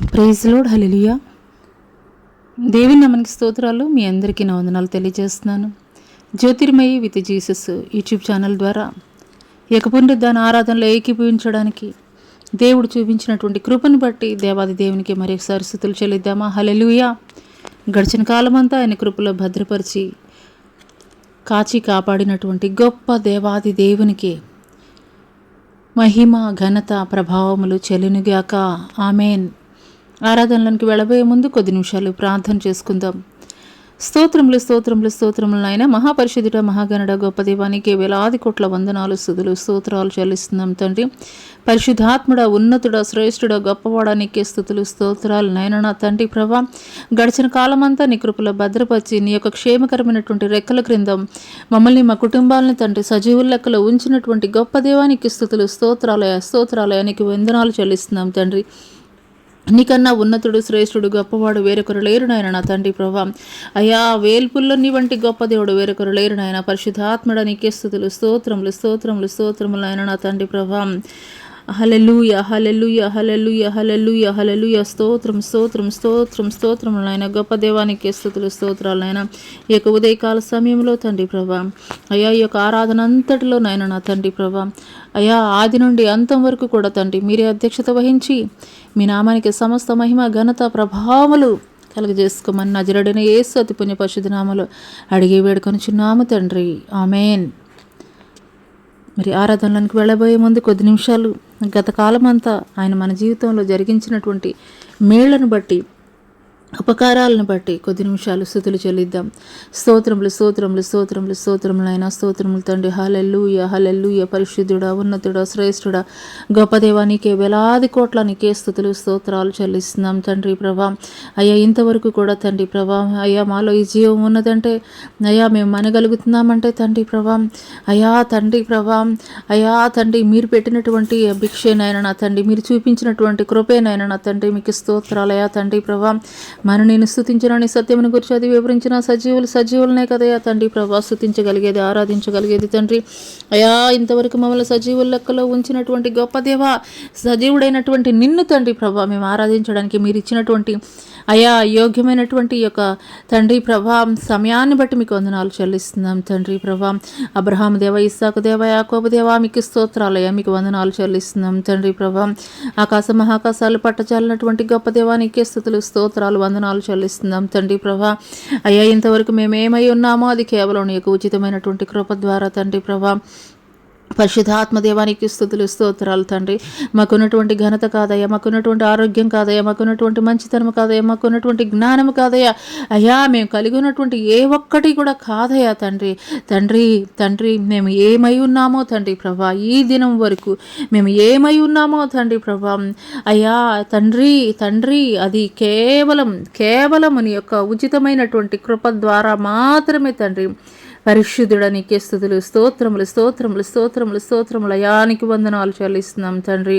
Praise lord, హల్లెలూయా. దేవుని నామానికి స్తోత్రాలు. మీ అందరికీ నా వందనాలు తెలియజేస్తున్నాను. Jyothirmayi with Jesus YouTube channel ద్వారా ఏకపునరుద్ధాన ఆరాధనలో ఏకీభవించడానికి దేవుడు చూపించినటువంటి కృపను బట్టి దేవాది దేవునికి మరొకసారి స్తుతులు చెల్లిద్దామా. హల్లెలూయా. గడిచిన కాలమంతా ఆయన కృపలో భద్రపరిచి కాచి కాపాడినటువంటి గొప్ప దేవాది దేవునికి మహిమ, ఘనత, ప్రభావములు చెల్లునుగాక. ఆమెన్. ఆరాధనలోనికి వెళ్ళబోయే ముందు కొద్ది నిమిషాలు ప్రార్థన చేసుకుందాం. స్తోత్రములు స్తోత్రములు స్తోత్రములు నాయన, మహాపరిశుద్ధుడ, మహాగణుడ, గొప్ప దేవానికి వేలాది కోట్ల వందనాలు, స్తుతులు, స్తోత్రాలు చెల్లిస్తున్నాం తండ్రి. పరిశుద్ధాత్ముడ, ఉన్నతుడ, శ్రేష్ఠుడ, గొప్పవాడ, నీకే స్తుతులు, స్తోత్రాలు నాయన. నా తండ్రి ప్రభా, గడిచిన కాలమంతా నీ కృపలో భద్రపరిచి నీ యొక్క క్షేమకరమైనటువంటి రెక్కల క్రింద మమ్మల్ని, మా కుటుంబాలను తండ్రి సజీవుల లెక్కలో ఉంచినటువంటి గొప్ప దేవానికి స్తుతులు, స్తోత్రాలయ స్తోత్రాలయ, నీకు వందనాలు చెల్లిస్తున్నాం తండ్రి. నీకన్నా ఉన్నతుడు, శ్రేష్ఠుడు, గొప్పవాడు వేరొకరు లేరు నాయన. నా తండ్రి ప్రభా, అయా వేల్పుల్లో నీ వంటి గొప్ప దేవుడు వేరొకరు లేరు నాయన. పరిశుద్ధాత్మడ, నీకే స్తుతులు, స్తోత్రములు స్తోత్రములు స్తోత్రములు నాయన. నా తండ్రి ప్రభా, హల్లెలూయా హల్లెలూయా హల్లెలూయా హల్లెలూయా హల్లెలూయా. స్తోత్రం స్తోత్రం స్తోత్రం స్తోత్రములు నాయన. గొప్ప దేవానికి స్తుతులు, స్తోత్రాలు నాయన. ఈ యొక్క ఉదయకాల సమయంలో తండ్రి ప్రభా, అయా ఈ యొక్క ఆరాధన అంతటిలో నాయన నా తండ్రి ప్రభా, అయా ఆది నుండి అంతం వరకు కూడా తండ్రి మీరే అధ్యక్షత వహించి మీ నామానికి సమస్త మహిమ, ఘనత, ప్రభావములు కలుగజేసుకోమని నజరుడైన యేసు అతి పుణ్య పరిశుద్ధ నామములో అడిగి వేడుకొనుచున్నాము తండ్రి. ఆమెన్. మరి ఆరాధనలకు వెళ్ళబోయే ముందు కొద్ది నిమిషాలు గత కాలమంతా ఆయన మన జీవితంలో జరిగించినటువంటి మేళ్లను బట్టి, ఉపకారాలను బట్టి కొద్ది నిమిషాలు స్తుతులు చెల్లిద్దాం. స్తోత్రములు స్తోత్రములు స్తోత్రములు స్తోత్రములు అయినా స్తోత్రములు తండ్రి. హల్లెలూయా హల్లెలూయా. పరిశుద్ధుడా, ఉన్నతుడా, శ్రేష్ఠుడా, గొప్ప దేవా, నీకే వేలాది కోట్ల నీకే స్తుతులు, స్తోత్రాలు చెల్లిస్తున్నాం తండ్రి ప్రభా. అయ్యా ఇంతవరకు కూడా తండ్రి ప్రభా, అయ్యా మాలో ఈ జీవం ఉన్నదంటే, అయ్యా మేము మనగలుగుతున్నామంటే తండ్రి ప్రభా, అయ్యా తండ్రి ప్రభా, అయ్యా తండ్రి మీరు పెట్టినటువంటి భిక్షేనైనా నా తండ్రి, మీరు చూపించినటువంటి కృపేనైనా నా తండ్రి, మీకు స్తోత్రాలు. అయ్యా తండ్రి ప్రభా, మనం నేను స్తుతించిన సత్యమును గురించి అది వివరించిన సజీవులనే కదయా తండ్రి ప్రభా స్తుతించగలిగేది, ఆరాధించగలిగేది తండ్రి. అయా ఇంతవరకు మమ్మల్ని సజీవుల లెక్కలో ఉంచినటువంటి గొప్ప దేవ, సజీవుడైనటువంటి నిన్ను తండ్రి ప్రభా మేము ఆరాధించడానికి మీరు ఇచ్చినటువంటి అయా యోగ్యమైనటువంటి యొక్క తండ్రి ప్రభా సమయాన్ని బట్టి మీకు వందనాలు చెల్లిస్తున్నాం తండ్రి ప్రభా. అబ్రహాము దేవ, ఇస్సాకు దేవ, యాకోబు దేవ, మీకు స్తోత్రాలయ్యా, మీకు వందనాలు చెల్లిస్తున్నాం తండ్రి ప్రభా. ఆకాశ మహాకాశాలు పట్టచాలినటువంటి గొప్ప దేవానికి స్తుతులు, స్తోత్రాలు, వందనాలు చెల్లిస్తున్నాం తండ్రి ప్రభా. అయ్యా ఇంతవరకు మేమేమై ఉన్నామో అది కేవలం నీ యొక్క ఉచితమైనటువంటి కృప ద్వారా తండ్రి ప్రభా. పరిశుద్ధాత్మ దేవానికి స్తుతులు, స్తోత్రాలు తండ్రి. మాకున్నటువంటి ఘనత కాదయ్యా, మాకున్నటువంటి ఆరోగ్యం కాదయ్యా, మాకున్నటువంటి మంచితనం కాదయ్యా, మాకున్నటువంటి జ్ఞానం కాదయ్యా, అయ్యా మేము కలిగి ఉన్నటువంటి ఏ ఒక్కటి కూడా కాదయ్యా తండ్రి. తండ్రి తండ్రి మేము ఏమై ఉన్నామో తండ్రి ప్రభా, ఈ దినం వరకు మేము ఏమై ఉన్నామో తండ్రి ప్రభా, అయ్యా తండ్రి తండ్రి అది కేవలం నీ యొక్క ఉచితమైనటువంటి కృప ద్వారా మాత్రమే తండ్రి. పరిశుద్ధుడ, నీకే స్తుతులు, స్తోత్రములు స్తోత్రములు స్తోత్రములు స్తోత్రములు. అయానికి వందనాలు చెల్లిస్తున్నాం తండ్రి.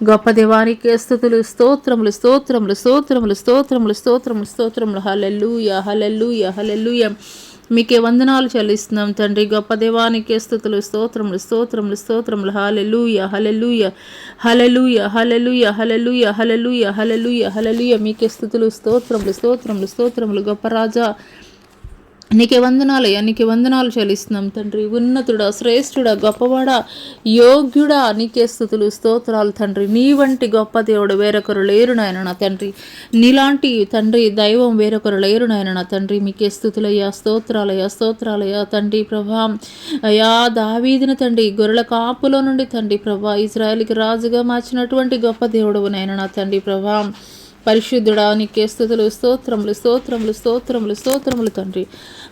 గొప్ప దేవానికే స్తుతులు, స్తోత్రములు స్తోత్రములు స్తోత్రములు స్తోత్రములు స్తోత్రములు స్తోత్రములు. హల్లెలూయా హల్లెలూయా హల్లెలూయా. మీకే వందనాలు చెల్లిస్తున్నాం తండ్రి. గొప్ప దేవానికే స్తుతులు, స్తోత్రములు స్తోత్రములు స్తోత్రములు. హల్లెలూయా హల్లెలూయా హల్లెలూయా హల్లెలూయా హల్లెలూయా హల్లెలూయా హల్లెలూయా హల్లెలూయా. మీకే స్తుతులు, స్తోత్రములు స్తోత్రములు స్తోత్రములు. గొప్ప రాజా, నీకే వందనాలయ్యా, నీకే వందనాలు చెల్లిస్తున్నాం తండ్రి. ఉన్నతుడా, శ్రేష్ఠుడా, గొప్పవాడా, యోగ్యుడా, నీకే స్తుతులు, స్తోత్రాలు తండ్రి. నీ వంటి గొప్ప దేవుడు వేరొకరు లేరు నాయన నా తండ్రి. నీలాంటి తండ్రి దైవం వేరొకరు లేరు నాయన నా తండ్రి. మీకే స్తుతులయ్యా, స్తోత్రాలయ్యా, స్తోత్రాలయ్యా తండ్రి ప్రభా. అయా దావీదుని తండ్రి గొర్రెల కాపులో నుండి తండ్రి ప్రభా ఇశ్రాయేలుకి రాజుగా మార్చినటువంటి గొప్ప దేవుడు నాయన నా తండ్రి ప్రభా. పరిశుద్ధుడా, నీకే స్తుతులు, స్తోత్రములు స్తోత్రములు స్తోత్రములు స్తోత్రములు తండ్రి.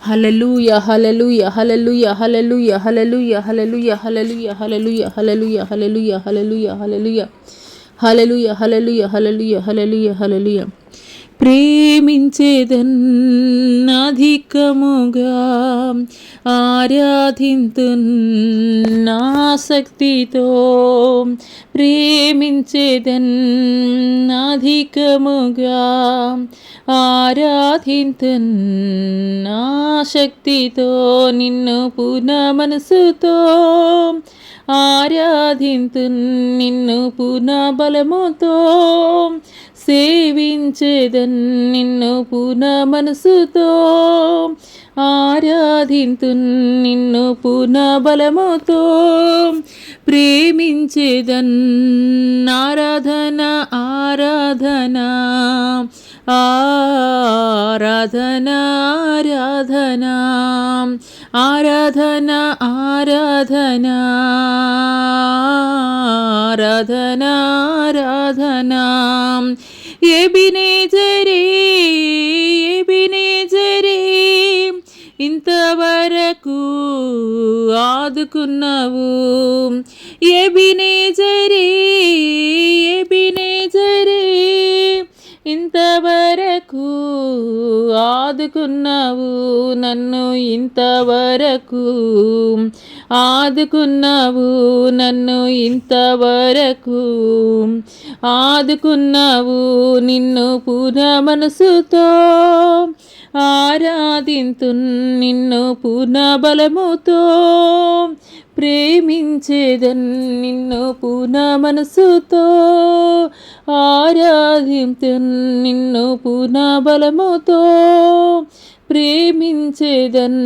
హల్లెలూయా హల్లెలూయా హల్లెలూయా హల్లెలూయా హల్లెలూయా హల్లెలూయా హల్లెలూయా హల్లెలూయా హల్లెలూయా హల్లెలూయా హల్లెలూయా హల్లెలూయా హల్లెలూయా హల్లెలూయా హల్లెలూయా హల్లెలూయా హల్లెలూయా. ప్రేమించేదన్ అధికముగా ఆరాధింతున్ ఆసక్తితో, ప్రేమించేదన్ అధికముగా ఆరాధింతున్ ఆసక్తితో, నిన్ను పూర్ణ మనసుతో ఆరాధింతు నిన్ను పునః బలముతో సేవించేదన్ నిన్ను పునః మనసుతో ఆరాధింతు నిన్ను పునః బలముతో ప్రేమించేదన్ ఆరాధన ఆరాధన ఆరాధన ఆరాధన ఆరాధన ఆరాధన ఆరాధన ఆరాధన ఎబినేజరే ఎబినేజరే ఇంతవరకు ఆదుకున్నావు ఎబినేజరే ఎబినేజరే ఇంతవరకు ఆదుకున్నావు నన్ను ఇంతవరకు ఆదుకున్నావు నన్ను ఇంతవరకు ఆదుకున్నావు నిన్ను పునః మనసుతో ఆరాధింతు నిన్ను పునః బలముతో ప్రేమించేదన్ నిన్ను పునః మనసుతో ఆరాధింతు నిన్ను పునః బలముతో ప్రేమించేదన్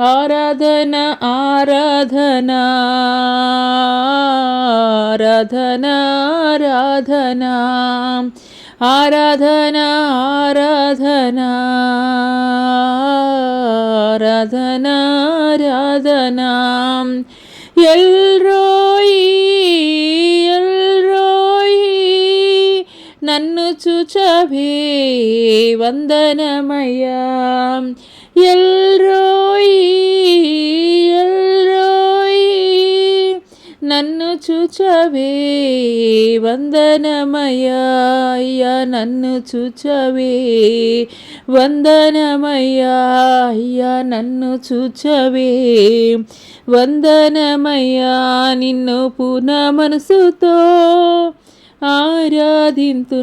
ఆరాధన ఆరాధన ఆరాధన ఆరాధన ఆరాధన ఆరాధన ఆరాధన ఆరాధన ఎల్రోయి ఎల్రోయి నన్ను చూచవే వందనమయ్యా ఎల్రోయి ఎల్రోయి నన్ను చూచవే వందనమయ్యా అయ్యా నన్ను చూచవే వందనమయ్యా అయ్యా నన్ను చూచవే వందనమయ్యా నిన్ను పునః మనసుతో ఆరాధింతు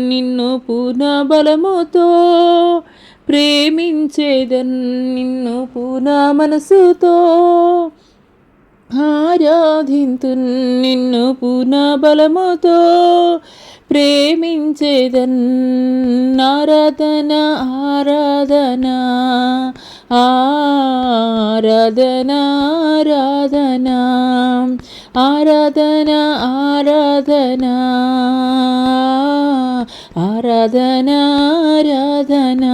నిన్ను పునః బలముతో ప్రేమించేదన్ నిన్ను పునః మనసుతో ఆరాధింతు నిన్ను పునః బలముతో ప్రేమించేదన్ ఆరాధన ఆరాధన ఆరాధన ఆరాధన ఆరాధన ఆరాధన ఆరాధన ఆరాధన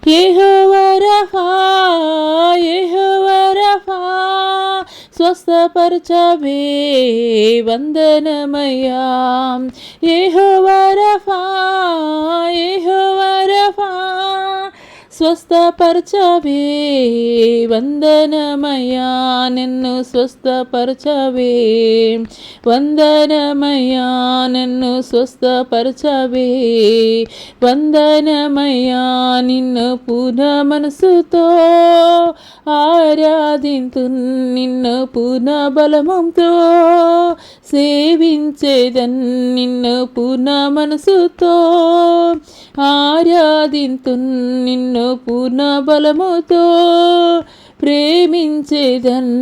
యెహోవా రఫా యెహోవా రఫా స్వస్థపరచవే వందనమయ్యా యెహోవా రఫా యెహోవా రఫా స్వస్థపరచవే వందనమయ్యా నిన్ను స్వస్థపరచవే వందనమయ్యా నిన్ను స్వస్థపరచవే వందనమయ్యా నిన్ను పునః మనసుతో ఆరాధింతు నిన్ను పునః బలముతో సేవించేదన్ నిన్ను పునః మనసుతో ఆరాధింతు నిన్ను పునః బలముతో ప్రేమించేదన్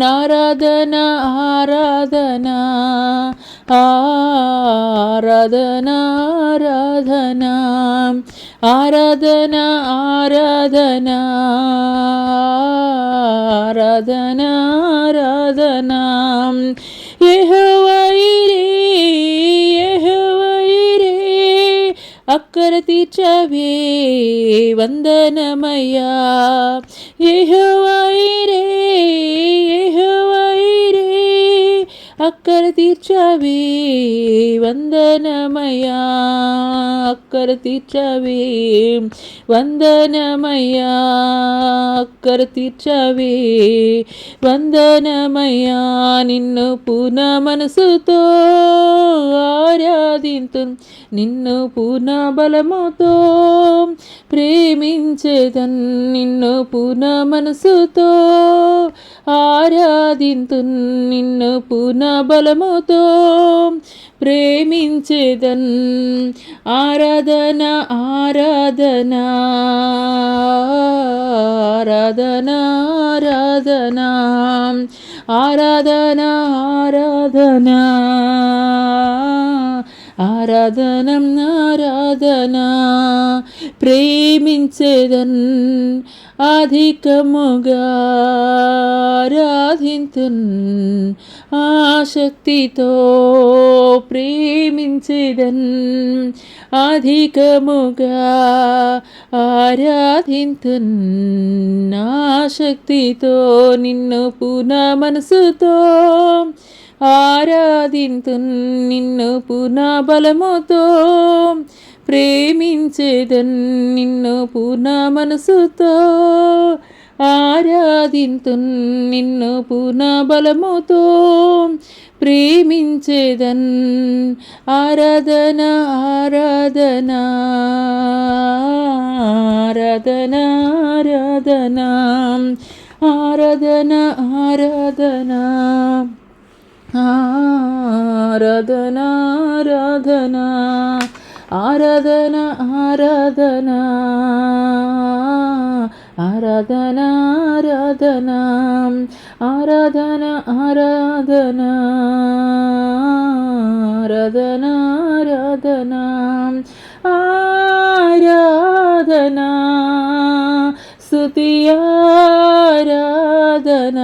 ఆరాధన ఆరాధన ఆరాధన ఆరాధన ఆరాధన ఆరాధన ఆరాధన ఆరాధన యెహోవా యిరే యెహోవా యిరే అక్కర తీర్చవే వందనమయ్యా యెహోవా యిరే యెహోవా యిరే అక్కర తీర్చవే వందనమయ్యా అక్కర తీర్చవే వందనమయ్యా అక్కర తీర్చవే వందనమయ్యా నిన్ను పునః మనసుతో ఆరాధింతు నిన్ను పునః బలముతో ప్రేమించేదన్ నిన్ను పునః మనసుతో ఆరాధింతు నిన్ను పునః బలముతో ప్రేమించేదన్ ఆరాధన ఆరాధన ఆరాధన ఆరాధన ఆరాధన ఆరాధన ఆరాధనం ఆరాధన ప్రేమించేదన్ అధికముగా ఆరాధింతున్ ఆసక్తితో ప్రేమించేదన్ అధికముగా ఆరాధింతున్ ఆసక్తితో నిన్ను పూర్ణ మనసుతో ఆరాధింతున్ నిన్ను పూర్ణ బలముతో ప్రేమించేదన్ నిన్ను పూర్ణ మనసుతో ఆరాధింతున్ నిన్ను పూర్ణ బలముతో ప్రేమించేదన్ ఆరాధన ఆరాధన ఆరాధన ఆరాధన ఆరాధన ఆరాధన ఆరాధన ఆరాధన ఆరాధన ఆరాధన ఆరాధన ఆరాధన ఆరాధన ఆరాధన ఆరాధన స్తుతి ఆరాధన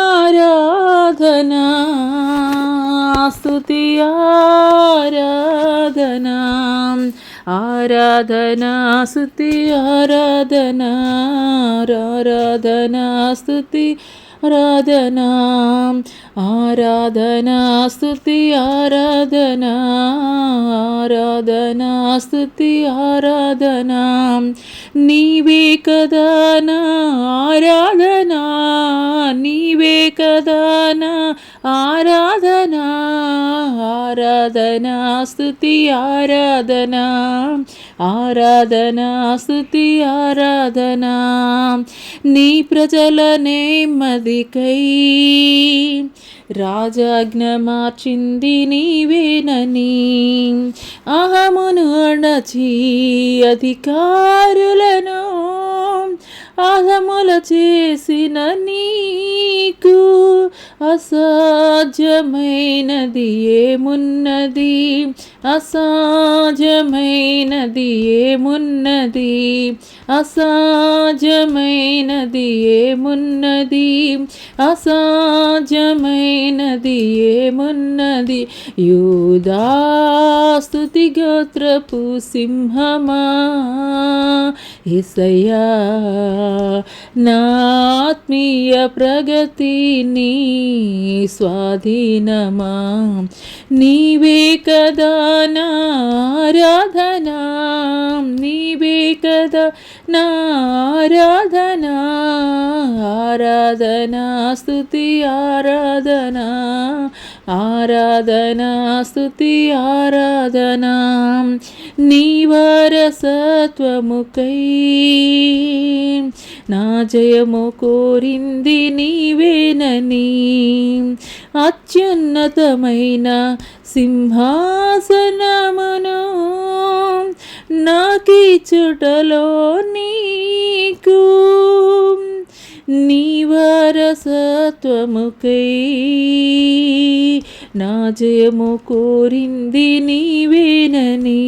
ఆరాధన స్తుతి ఆరాధన ఆరాధన స్తుతి ఆరాధన ఆరాధన స్తుతి ఆరాధన ఆరాధన స్తుతి ఆరాధన ఆరాధన స్తుతి ఆరాధన నీవే కదా నా ఆరాధన నీవే కదా నా ఆరాధన ఆరాధన స్తుతి ఆరాధన ఆరాధన స్తుతి ఆరాధన నీ ప్రజల నెమ్మదికై రాజాజ్ఞ మార్చింది నీవేనని అహమును అణచి అధికారులను అహముల చేసిన నీకు అసాధ్యమైనది ఏమున్నది అసాధ్యమైనది ఏమున్నది అసాధ్యమైనది ఏమున్నది అసాధ్యమైనది ఏమున్నది యూదా స్తుతి గోత్రపు సింహమా యేసయ్యా నా ఆత్మీయ ప్రగతి నీ స్వాధీనమా నీవే కదా నా ఆరాధన నీవే కదా నా ఆరాధన ఆరాధన స్తుతి ఆరాధన ఆరాధన స్తుతి ఆరాధన నీ వారసత్వముకై నా జయము కోరింది నీవేనని అత్యున్నతమైన సింహాసనమును నాకిచ్చుటలో నీకు నీ వారసత్వముకై నా జయము కోరింది నీవేనని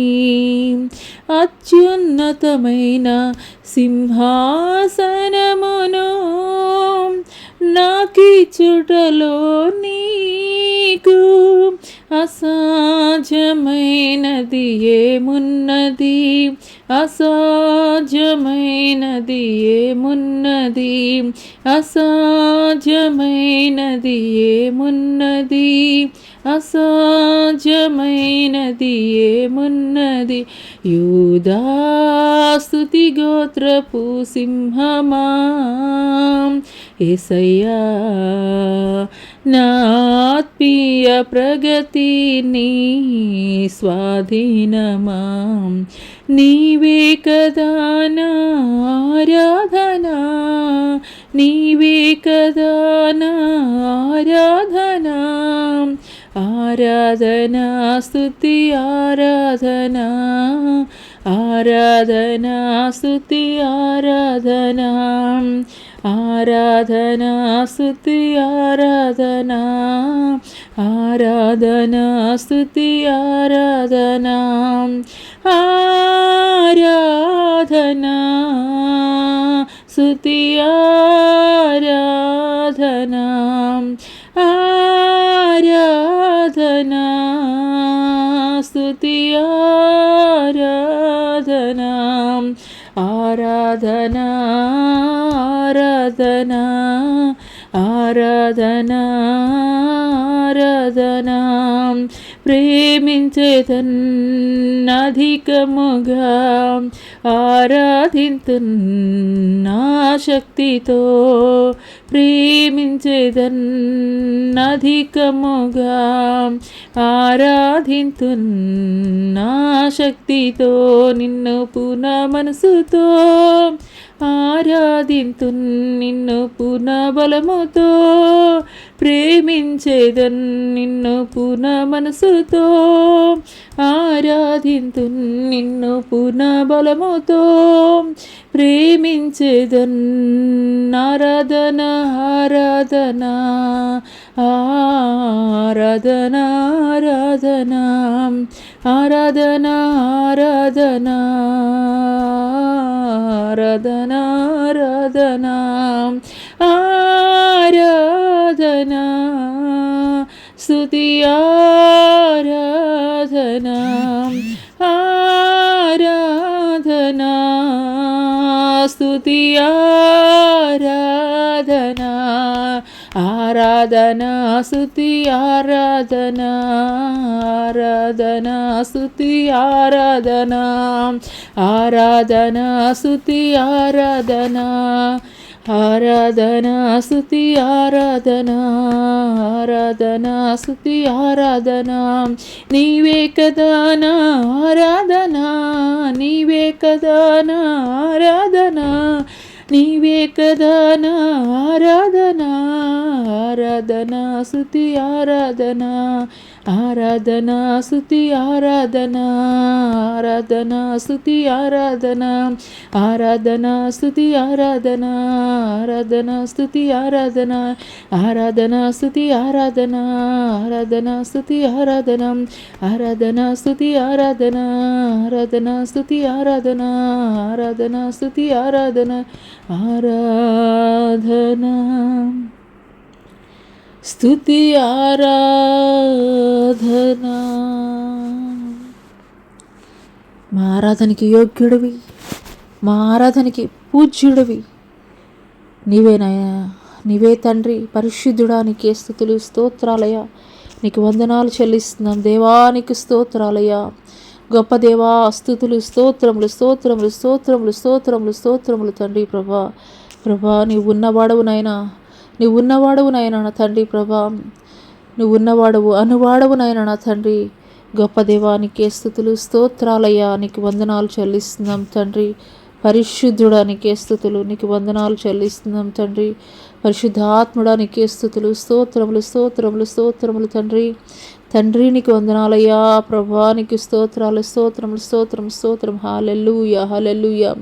అత్యున్నతమైన సింహాసనమును నాకిచ్చుటలో నీకు అసాధ్యమైనది ఏమున్నది అసాధ్యమైనది ఏమున్నది అసాధ్యమైనది ఏమున్నది అసాధ్యమైనది ఏమున్నది యూదా స్తుతి గోత్రపు సింహమా యేసయ్యా నా ఆత్మీయ ప్రగతి నీ స్వాధీనమా నీవే కదా నా ఆరాధన నీవే కదా నా ఆరాధన ఆరాధన స్తుతి ఆరాధన ఆరాధన స్తుతి ఆరాధన ఆరాధనా స్తుతి ఆరాధనా ఆరాధనా స్తుతి ఆరాధనా ఆరాధనా స్తుతి ఆరాధనా ఆరాధనా స్తుతి ఆరాధనా ఆరాధనా ఆరాధనా ఆరాధనా ఆరాధనా ప్రేమించేదన్నధికముగా ఆరాధింతున్ నా శక్తితో ప్రేమించేదన్నధికముగా ఆరాధింతున్ నా శక్తితో నిన్ను పూర్ణ మనసుతో ఆరాధింతున్ నిన్ను పూర్ణ బలముతో ప్రేమించేదన్ నిన్ను పూర్ణ మనసుతో ఆరాధింతున్ నిన్ను పూర్ణ బలముతో ప్రేమించేదన్ ఆరాధన ఆరాధన ఆరాధన ఆరాధన ఆరాధన ఆరాధన ఆరాధన ఆరాధన ఆరాధన స్తుతి ఆరాధన ఆరాధన స్తుతి ఆరాధన ఆరాధన స్తుతి ఆరాధన ఆరాధన స్తుతి ఆరాధన ఆరాధన స్తుతి ఆరాధన ఆరాధన స్తుతి ఆరాధన ఆరాధన స్తుతి ఆరాధన నీవే కదా నా ఆరాధన నీవే కదా నా ఆరాధన నీవే కదా నా ఆరాధన ఆరాధన స్తుతి ఆరాధన ఆరాధన స్తుతి ఆరాధన ఆరాధన స్తుతి ఆరాధన ఆరాధన స్తుతి ఆరాధన ఆరాధన స్తుతి ఆరాధన ఆరాధన స్తుతి ఆరాధన ఆరాధన స్తుతి ఆరాధన ఆరాధన స్తుతి ఆరాధన ఆరాధన స్తుతి ఆరాధన ఆరాధన స్తుతి ఆరాధన ఆరాధన స్తుతి ఆరాధన. మా ఆరాధనకి యోగ్యుడివి, మా ఆరాధనకి పూజ్యుడివి నీవేనాయా. నీవే తండ్రి, పరిశుద్ధుడా, నీకే స్తుతులు స్తోత్రాలయ. నీకు వందనాలు చెల్లిస్తున్నాం దేవానికి స్తోత్రాలయ. గొప్ప దేవా, స్తుతులు స్తోత్రములు స్తోత్రములు స్తోత్రములు స్తోత్రములు స్తోత్రములు తండ్రి. ప్రభా ప్రభా నీవు ఉన్నవాడవు నాయనా, నీవు ఉన్నవాడవు నాయనా నా తండ్రి. ప్రభా నువ్వు ఉన్నవాడవు, అనువాడవు నాయనా నా తండ్రి. గొప్ప దేవానికి స్తుతులు స్తోత్రాలయ్యా. నీకు వందనాలు చెల్లిస్తున్నాం తండ్రి. పరిశుద్ధుడా నీకే స్తుతులు, నీకు వందనాలు చెల్లిస్తున్నాం తండ్రి. పరిశుద్ధాత్ముడా నీకే స్తుతులు స్తోత్రములు స్తోత్రములు స్తోత్రములు తండ్రి. తండ్రి నీకు వందనాలయ్యా. ప్రభా నీకు స్తోత్రాలు స్తోత్రములు స్తోత్రం స్తోత్రం. హల్లెలూయా హల్లెలూయా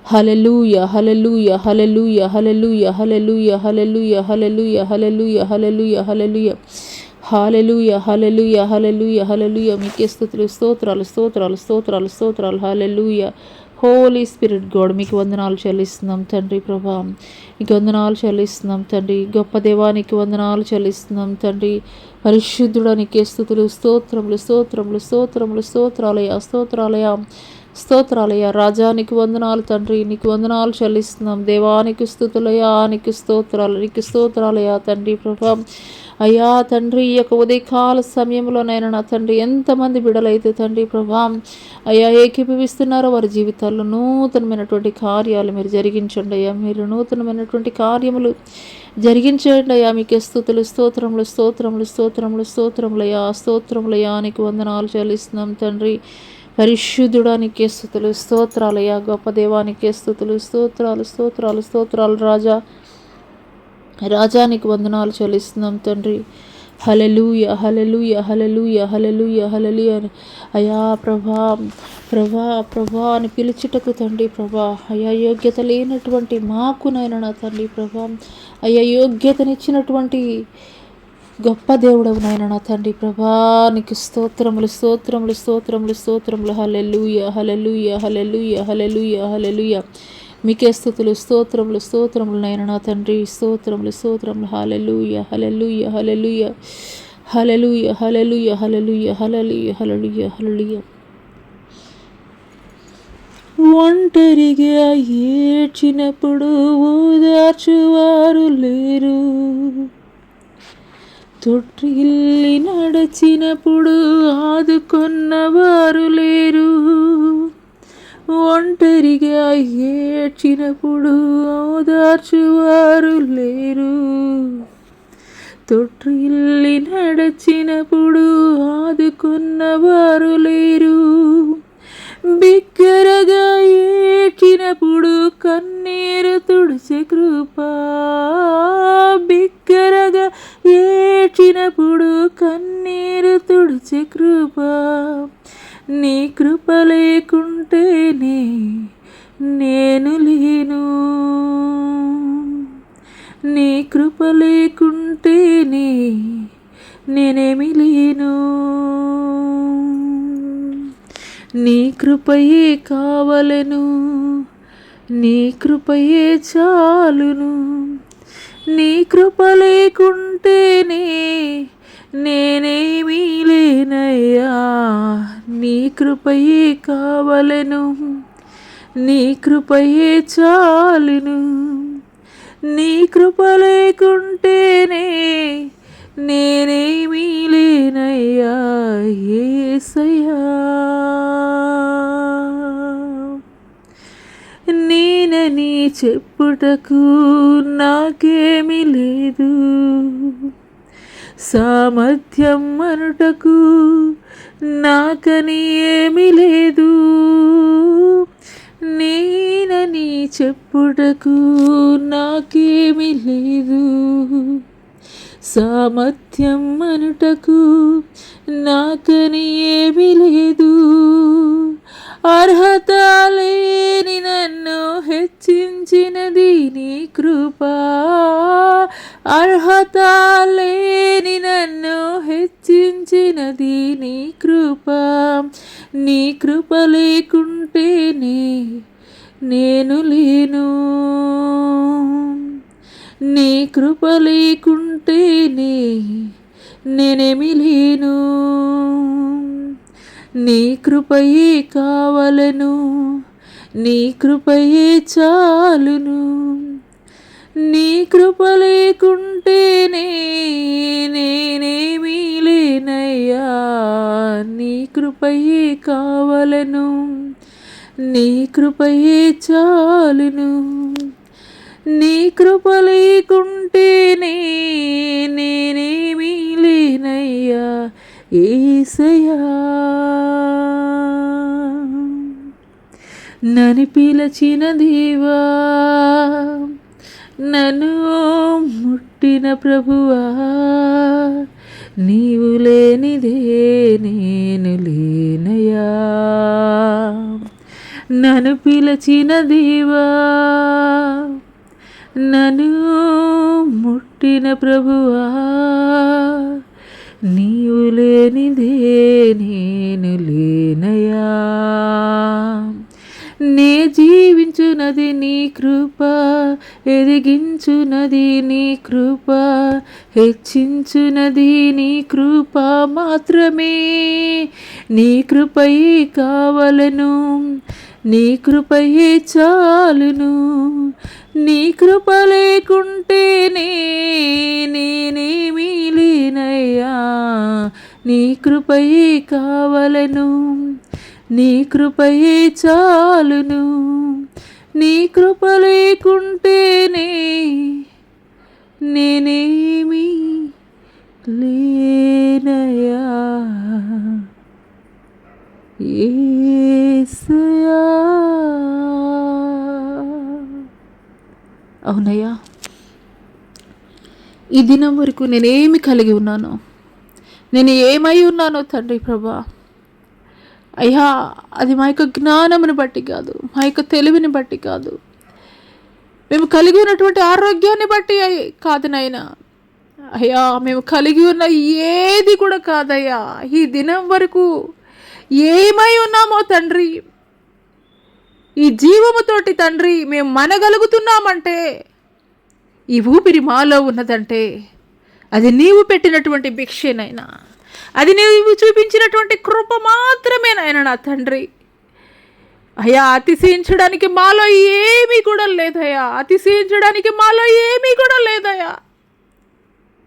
హల్లెలూయా హల్లెలూయా హల్లెలూయా హల్లెలూయా హల్లెలూయా హల్లెలూయా హల్లెలూయా హల్లెలూయా హల్లెలూయా హల్లెలూయా హల్లెలూయా హల్లెలూయా హల్లెలూయా హల్లెలూయా. మీకే స్తుతులు స్తోత్రాలు స్తోత్రాలు స్తోత్రాలు స్తోత్రాలు. హల్లెలూయా. హోలీ స్పిరిట్ గాడ్ మీకు వందనాలు చెల్లిస్తున్నాం తండ్రి. ప్రభా నీకు వందనాలు చెల్లిస్తున్నాం తండ్రి. గొప్ప దేవానికి వందనాలు చెల్లిస్తున్నాం తండ్రి. పరిశుద్ధుడా నీకే స్తుతులు స్తోత్రములు స్తోత్రములు స్తోత్రములు స్తోత్రాలయ స్తోత్రాలయ స్తోత్రాలయ. రాజానికి వందనాలు తండ్రి, నీకు వందనాలు చెల్లిస్తున్నాం. దేవానికి స్తుతులయా, నీకు స్తోత్రాలు, నీకు స్తోత్రాలయా తండ్రి. ప్రభా అయ్యా తండ్రి, ఈ యొక్క ఉదయకాల సమయంలోనైనా నా తండ్రి ఎంతమంది బిడలైతే తండ్రి ప్రభా అయ్యా ఏకీభవిస్తున్నారో వారి జీవితాల్లో నూతనమైనటువంటి కార్యాలు మీరు జరిగించండి అయ్యా. మీరు నూతనమైనటువంటి కార్యములు జరిగించండి అయ్యా. మీకే స్తుతులు స్తోత్రములు స్తోత్రములు స్తోత్రములు స్తోత్రములయ్యా స్తోత్రములయ్యా. నీకు వందనాలు చెల్లిస్తున్నాం తండ్రి. పరిశుద్ధుడా నీకే స్తుతులు స్తోత్రాలయ్యా. గొప్ప దేవానికే స్తుతులు స్తోత్రాలు స్తోత్రాలు స్తోత్రాలు. రాజా రాజానికి వందనాలు చెల్లిస్తున్నాం తండ్రి. హల్లెలూయా హల్లెలూయా హల్లెలూయా హల్లెలూయా హల్లెలూయా. అయా ప్రభా ప్రభా ప్రభా అని పిలుచుటకు తండ్రి ప్రభా, అయా యోగ్యత లేనటువంటి మాకునైనా నా తండ్రి ప్రభా, అయా యోగ్యతనిచ్చినటువంటి గొప్ప దేవుడవు నాయన నా తండ్రి ప్రభా, నీకు స్తోత్రములు స్తోత్రములు స్తోత్రములు స్తోత్రములు. హల్లెలూయా హల్లెలూయా హల్లెలూయా హల్లెలూయా హల్లెలూయా. మీకే స్తుతులు స్తోత్రములు స్తోత్రములు నాయన నా తండ్రి, స్తోత్రములు స్తోత్రములు. హల్లెలూయా హల్లెలూయా హల్లెలూయా హల్లెలూయా హల్లెలూయా హల్లెలూయా హల్లెలూయా హల్లెలూయా హల్లెలూయా. ఒంటరిగా ఏడ్చినప్పుడు ఓదార్చువారు లేరు, తొట్టిల్లి నడచినప్పుడు ఆదుకొన్నవారు లేరు. ఒంటరిగా ఏడ్చినప్పుడు ఓదార్చువారు లేరు, తొట్టిల్లి నడచినప్పుడు ఆదుకొన్నవారు లేరు. బిగ్గరగా ఏడ్చినప్పుడు కన్నీరు తుడిచే కృపా, బిగ్గరగా ఏడ్చినప్పుడు కన్నీరు తుడిచే కృపా. నీ కృప లేకుంటేనే నేను లేను, నీ కృప లేకుంటేనే నేనేమి లేను. నీ కృపయే కావలెను, నీ కృపయే చాలును. నీ కృప లేకుంటేనే నేనేమీ లేనయ్యా. నీ కృపయే కావలెను, నీ కృపయే చాలును. నీ కృప లేకుంటేనే నేనేమీ లేనయ్యా యేసయ్యా. నేనని చెప్పుటకు నాకేమీ లేదు, సామర్థ్యం అనుటకు నాకని ఏమీ లేదు. నేనని చెప్పుటకు నాకేమీ లేదు, సామర్థ్యం అనుటకు నాకని ఏమీ లేదు. అర్హత లేని నన్ను హెచ్చించినది నీ కృపా, అర్హత లేని నన్ను హెచ్చించినది నీ కృపా. నీ కృప లేకుంటేనే నేను లేను, నీ కృప లేకుంటేనే నేనేమి లేను. నీ కృపయే కావలెను, నీ కృపయే చాలును. నీ కృప లేకుంటేనే నేనేమీ లేనయ్యా. నీ కృపయే కావలెను, నీ కృపయే చాలును. నీ కృప లేకుంటేనే నేనేమీ లేనయ్యా యేసయ్యా. నన్ను పిలచిన దేవా, నన్ను ముట్టిన ప్రభువా, నీవు లేనిదే నేను లేనయ్యా. నన్ను పిలచిన దేవా, నన్ను ముట్టిన ప్రభువా, నీవు లేనిదే నేను లేనయ్యా. నే జీవించునది నీ కృప, ఎదిగించునది నీ కృప, హెచ్చించునది నీ కృప మాత్రమే. నీ కృపయే కావలెను, నీ కృపయే చాలును. నీ కృప లేకుంటేనే నేనేమీ లేనయ్యా. నీ కృపయే కావలెను, నీ కృపయే చాలును. నీ కృప లేకుంటేనే నేనేమీ లేనయ్యా యేసయ్యా. అవునయ్యా, ఈ దినం వరకు నేనేమి కలిగి ఉన్నాను, నేను ఏమై ఉన్నానో తండ్రి ప్రభా, అయ్యా అది మా యొక్క జ్ఞానమును బట్టి కాదు, మా యొక్క తెలివిని బట్టి కాదు, మేము కలిగి ఉన్నటువంటి ఆరోగ్యాన్ని బట్టి కాదు నాయనా. అయ్యా మేము కలిగి ఉన్న ఏది కూడా కాదయ్యా. ఈ దినం వరకు ఏమై ఉన్నామో తండ్రి, ఈ జీవముతోటి తండ్రి మేము మనగలుగుతున్నామంటే, ఈ ఊపిరి మాలో ఉన్నదంటే అది నీవు పెట్టినటువంటి భిక్షేనైనా, అది నీవు చూపించినటువంటి కృప మాత్రమేనైనా నా తండ్రి. అయ్యా అతిశయించడానికి మాలో ఏమీ కూడా లేదయ్యా, అతిశయించడానికి మాలో ఏమీ కూడా లేదయ్యా.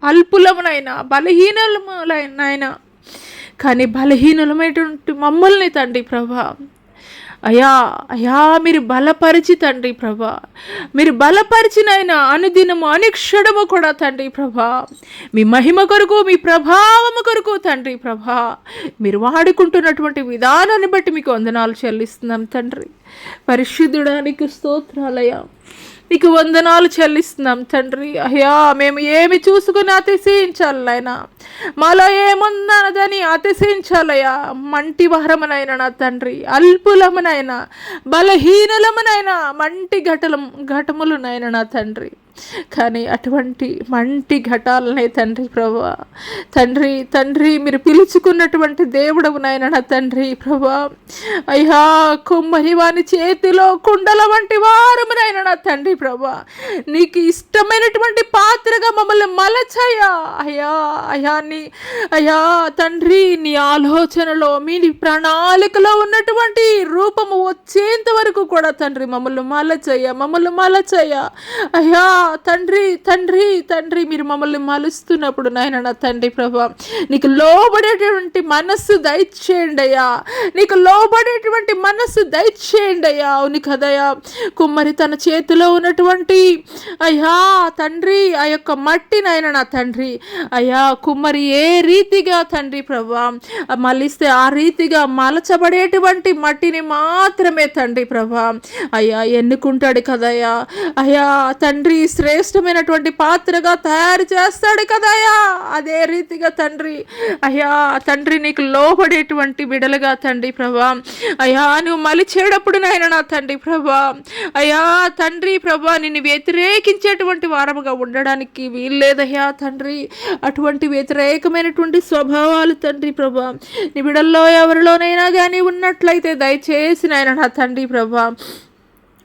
అల్పులమునైనా బలహీనములైనా కానీ బలహీనమైనటువంటి మమ్మల్ని తండ్రి ప్రభా, అయ్యా అయ్యా మీరు బలపరిచి తండ్రి ప్రభా, మీరు బలపరిచినైనా అనుదినము అనుక్షణము కూడా తండ్రి ప్రభా మీ మహిమ కొరకు, మీ ప్రభావము కొరకు తండ్రి ప్రభా మీరు వాడుకుంటున్నటువంటి విధానాన్ని బట్టి మీకు వందనాలు చెల్లిస్తున్నాం తండ్రి. పరిశుద్ధుడానికి స్తోత్రాలయ్యా, నీకు వందనాలు చెల్లిస్తున్నాం తండ్రి. అయ్యా మేము ఏమి చూసుకుని అతిశయించాలి నాయనా, మాలో ఏముందనదని అతిశయించాలయ్యా. మంటి వారమునైనా నా తండ్రి, అల్పులమునైనా బలహీనలమునైనా మంటి ఘటములునైనా నా తండ్రి, కానీ అటువంటి మంటి ఘటాలనే తండ్రి ప్రభా, తండ్రి తండ్రి మీరు పిలుచుకున్నటువంటి దేవుడవు నాయన నా తండ్రి ప్రభా. అయ్యా కొమ్మరి వాని చేతిలో కుండల వంటి వారమునైనా నా తండ్రి ప్రభా, నీకు ఇష్టమైనటువంటి పాత్రగా మమ్మల్ని మలచయ్యా. అయ్యా అయ్యా అయ్యా తండ్రి నీ ఆలోచనలో మీ ప్రణాళికలో ఉన్నటువంటి రూపము వచ్చేంత వరకు కూడా తండ్రి మమ్మల్ని మలచయ్యా. అయ్యా తండ్రి తండ్రి తండ్రి మీరు మమ్మల్ని మలుస్తున్నప్పుడు నాయన నా తండ్రి ప్రభా నీకు లోబడేటువంటి మనస్సు దయచేయండి అయ్యా, నీకు లోబడేటువంటి మనస్సు దయచేయండి అయ్యా. అవును కదయ్యా, కుమ్మరి తన చేతిలో ఉన్నటువంటి అయ్యా తండ్రి ఆ యొక్క మట్టి నాయన నా తండ్రి, అయ్యా కుమ్మరి ఏ రీతిగా తండ్రి ప్రభా మలిస్తే ఆ రీతిగా మలచబడేటువంటి మట్టిని మాత్రమే తండ్రి ప్రభా అయ్యా ఎన్నుకుంటాడు కదయ్యా. అయ్యా తండ్రి శ్రేష్టమైనటువంటి పాత్రగా తయారు చేస్తాడు కదయ్యా. అదే రీతిగా తండ్రి అయ్యా తండ్రి నీకు లోబడేటువంటి బిడలుగా తండ్రి ప్రభా అయ్యా నువ్వు మలిచేటప్పుడు నాయన నా తండ్రి ప్రభా అయ్యా తండ్రి ప్రభా నిన్ను వ్యతిరేకించేటువంటి వారముగా ఉండడానికి వీల్లేదయ్యా తండ్రి. అటువంటి వ్యతిరేకమైనటువంటి స్వభావాలు తండ్రి ప్రభా నీ బిడల్లో ఎవరిలోనైనా కానీ ఉన్నట్లయితే దయచేసి నాయన నా తండ్రి ప్రభా